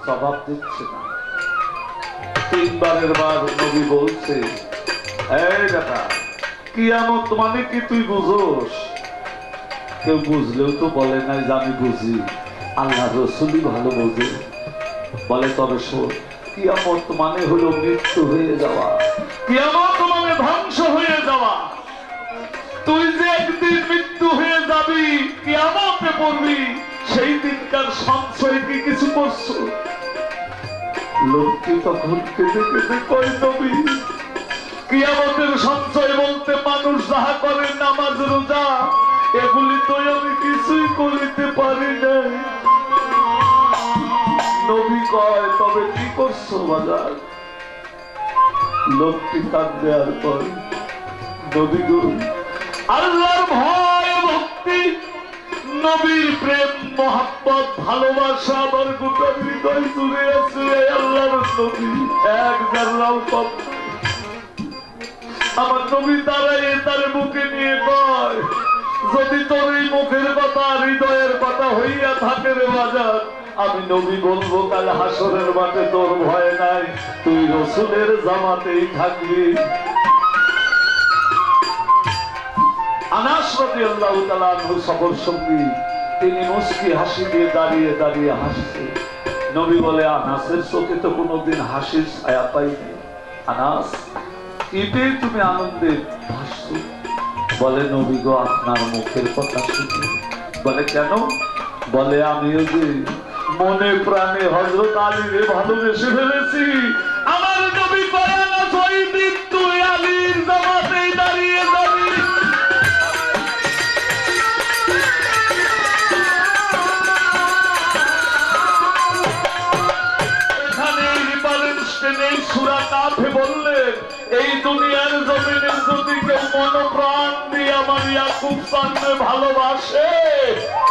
জবাব দিচ্ছে না। 3 বারের বার নবী বলছে, এই বেটা কিয়ামত মানে কি তুই বুঝোস? কেউ বুঝলেও তো বলে নাই যে আমি বুঝি, আল্লাহ রসুলই ভালো বোঝে। বলে তবে শোন, কিয়ামত মানে হলো মৃত্যু হয়ে যাওয়া, কিয়ামত মানে ধ্বংস হয়ে যাওয়া। তুই যে একদিন মৃত্যু হয়ে যাবি, কিয়ামতে পড়বি, সেই দিনকার সঞ্চয় কি কিছু করছো? লোকটি তখন কেঁদে কেঁদে কয় নবী, কিয়ামতের সঞ্চয় বলতে মানুষ যাহা করে নামাজ রোজা, এগুলি তো আমি কিছুই করিতে পারি নাই। নবী কয় তবে কি করছো বাজার? লোকটি কাঁদবে আর কয়, নবী গো আল্লাহর ভয় ভক্তি, নবীর প্রেম মহব্বত ভালোবাসা আমার গোটা হৃদয় জুড়ে আছে। আল্লাহর নবী এক জানলাম কম। আমার নবী দাঁড়াইয়ে তার বুকে নিয়ে কয়, যদি তোর এই মুখের কথা হৃদয়ের কথা হইয়া থাকে রে বাজার, আমি নবী বলবো কাল হাসরের মাঠে তোর ভয় নাই, তুই রসুলের জামাতেই থাকবি। আনাস রাদিয়াল্লাহু তাআলা আনহু সফর সঙ্গী, তিনি মুস্কি হাসি দিয়ে দাঁড়িয়ে দাঁড়িয়ে হাসছে। নবী বলে, আনাসের চোখে তো কোনোদিন হাসির ছায়া পাইনি। আনাস কি পেয়ে তুমি আনন্দে হাসছো? বলে, নবী গো আপনার মুখের কথা শুনে। বলে কেন? বলে আমিও যে মনে প্রাণে হযরত আলীরে ভালোবেসে ফেলেছি। আমার নবী কয় না ওই দিন তুই আলীর জামাতেই দাঁড়িয়ে যাবি। সূরা কাফে বললেন, এই দুনিয়ার জমিনে যদি কেউ মনপ্রাণ দিয়ে আমার ইয়াকুব চাঁদকে ভালোবাসে,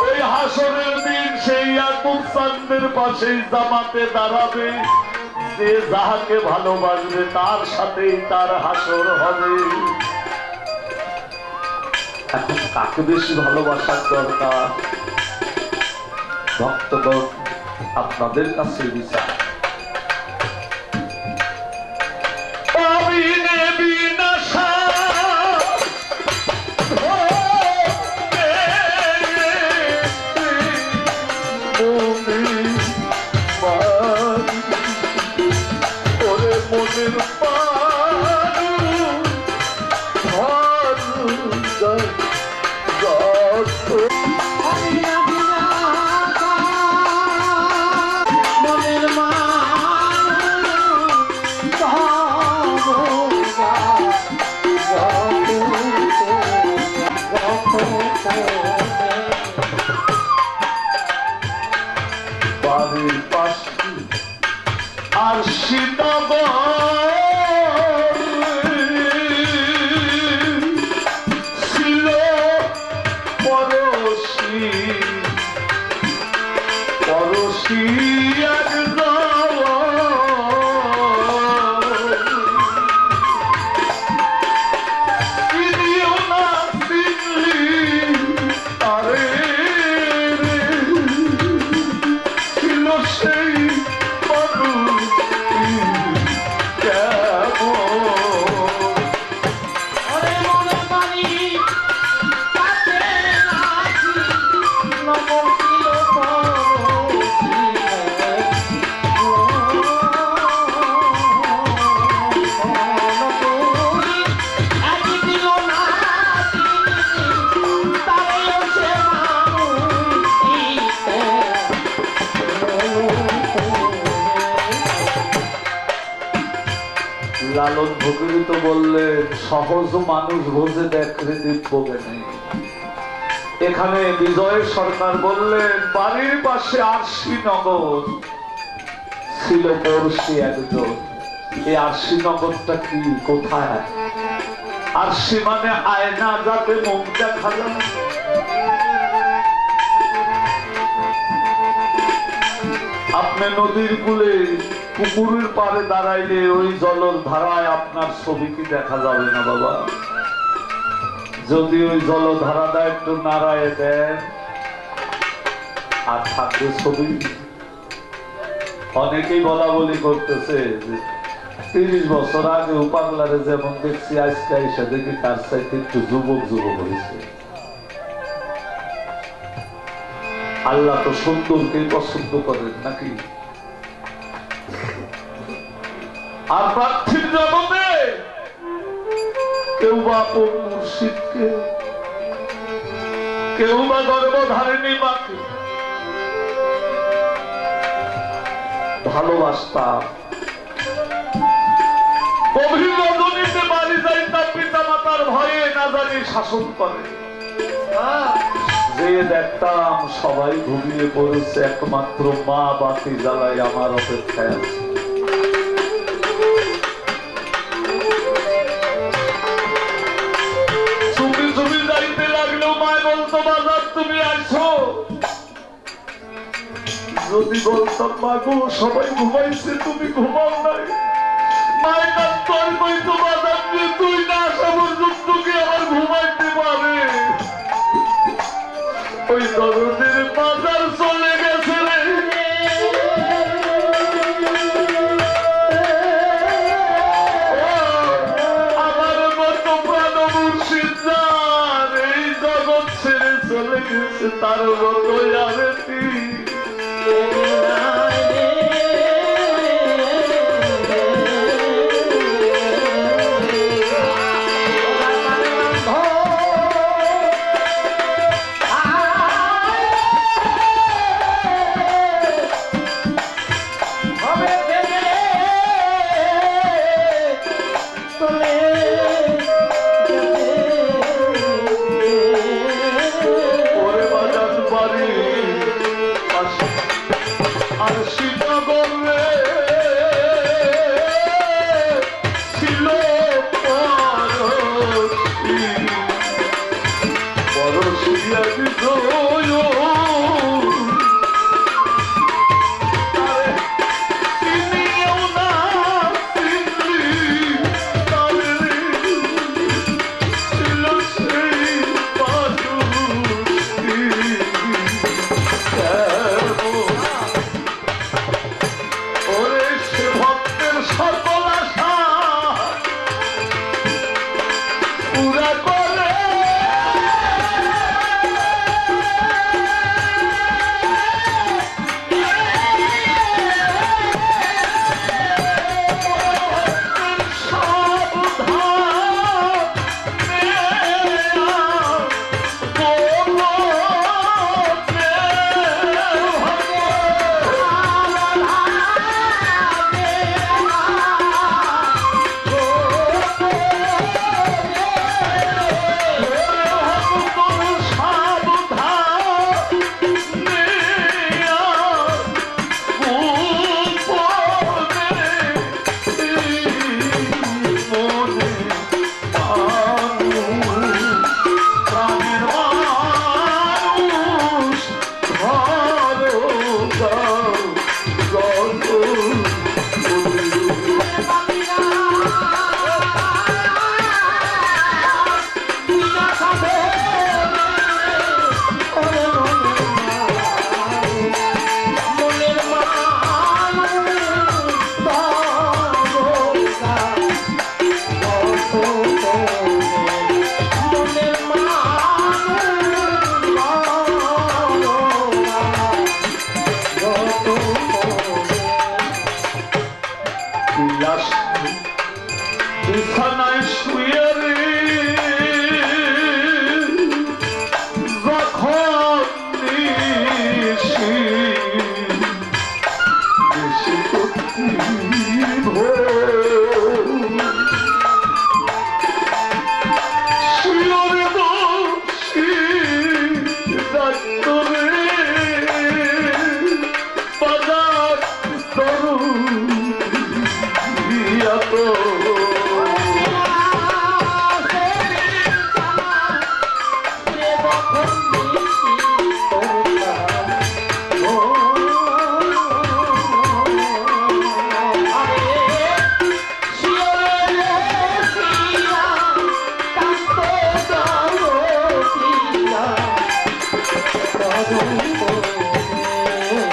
ওই হাসরের দিন সেই ইয়াকুব চাঁদের পাশেই জামাতে দাঁড়াবে। যে যাহাকে ভালোবাসবে তার সাথেই তার হাসর হবে। এখন কাকে বেশি ভালোবাসার দরকার? ভক্তগণ, আপনাদের কাছে বিচার। আর ছিল পরশী পরশী এক চিনিও না চিনলি তারে, ছিল সেই লালন ফকির তো বললেন, সহজ মানুষ বোঝে দেখলে দিব্য জ্ঞানী। এখানে বিজয় সরকার বললেন, বাড়ির পাশে আরশি নগর, ছিল পড়শি একজন। এই আরশিনগরটা কি, কোথায়? আরশি মানে আয়না, যাতে মুখ দেখা যায়। আপনি নদীর কূলে পুকুরের পাড়ে দাঁড়াইলে ওই জলের ধারায় আপনার ছবি কি দেখা যাবে না বাবা? যদি ওই জলধারাটা একটু নাড়ায় দেন আর থাকবে ছবি। অনেকেই বলা বলি করতেছে যে 30 বছর আগে পাগলারে যেমন দেখছি আজকে এসে দেখি তার চাইতে একটু যুবক যুবক হয়েছে। আল্লাহ তো সুন্দরকেই পছন্দ করেন নাকি? আর পার্থিব জগতে কেউ বা আপন মুর্শিদকে, কেউ বা গর্ভধারিণী মাকে ভালোবাসতাম। গভীর রজনীতে বাড়ি যাইতাম, পিতা মাতার ভয়ে না জানি শাসন করে। যে দেখতাম সবাই ঘুমিয়ে পড়েছে, একমাত্র মা বাতি জ্বালাই আমার অপেক্ষায় আছে। চুপি চুপি যাইতে লাগলেও মায় বলতো বাজার তুমি আসো। যদি বলতাম মা গো সবাই ঘুমাইছে তুমি ঘুমাও নাই, মায়ের কাজ কইতো বাজার নিয়ে তুই না আসা পর্যন্ত কি আমার ঘুমাইতে পারে? ওই দরদের বাজার চলে গেছে রে। আমার মতো প্রাণ মুর্শিদ যার এই জগৎ ছেড়ে চলে গেছে, তার মতো যাবে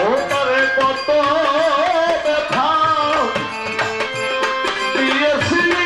ওটারে কত ব্যথা দিয়েছিলি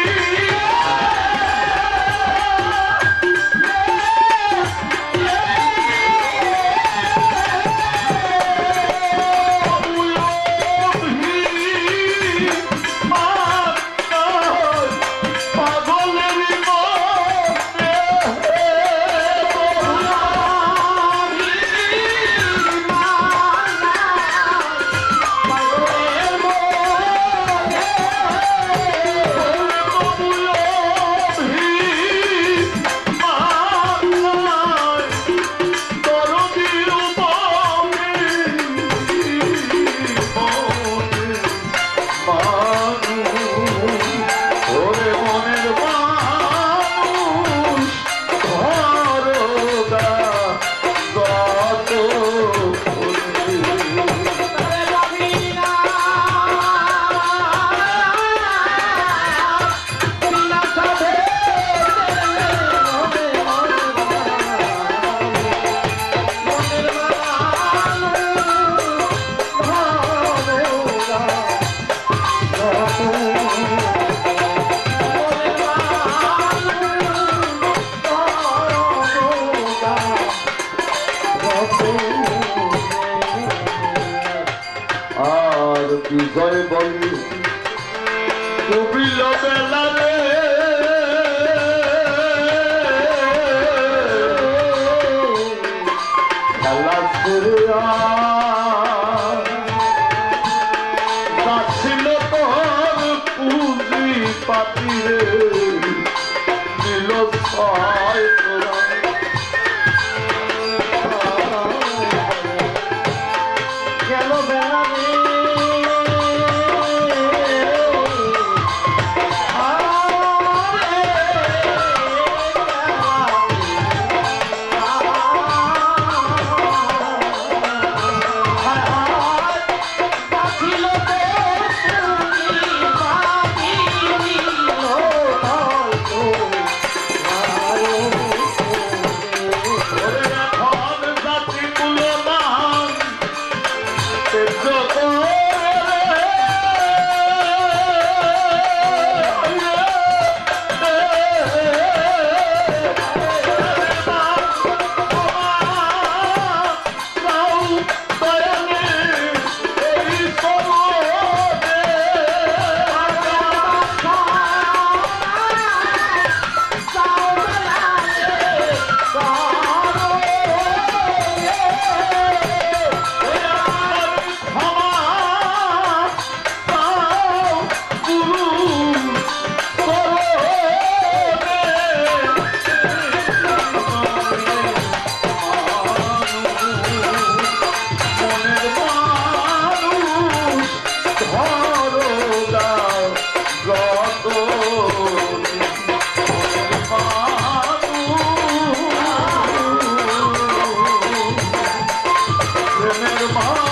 আর বিজয় বলি ডুবিল বেলা রে খেলা ছেড়ে যাচ্ছিল তোর পুঁজি পাতি রে নীল ছয় গেল বেলা রে প্রেমের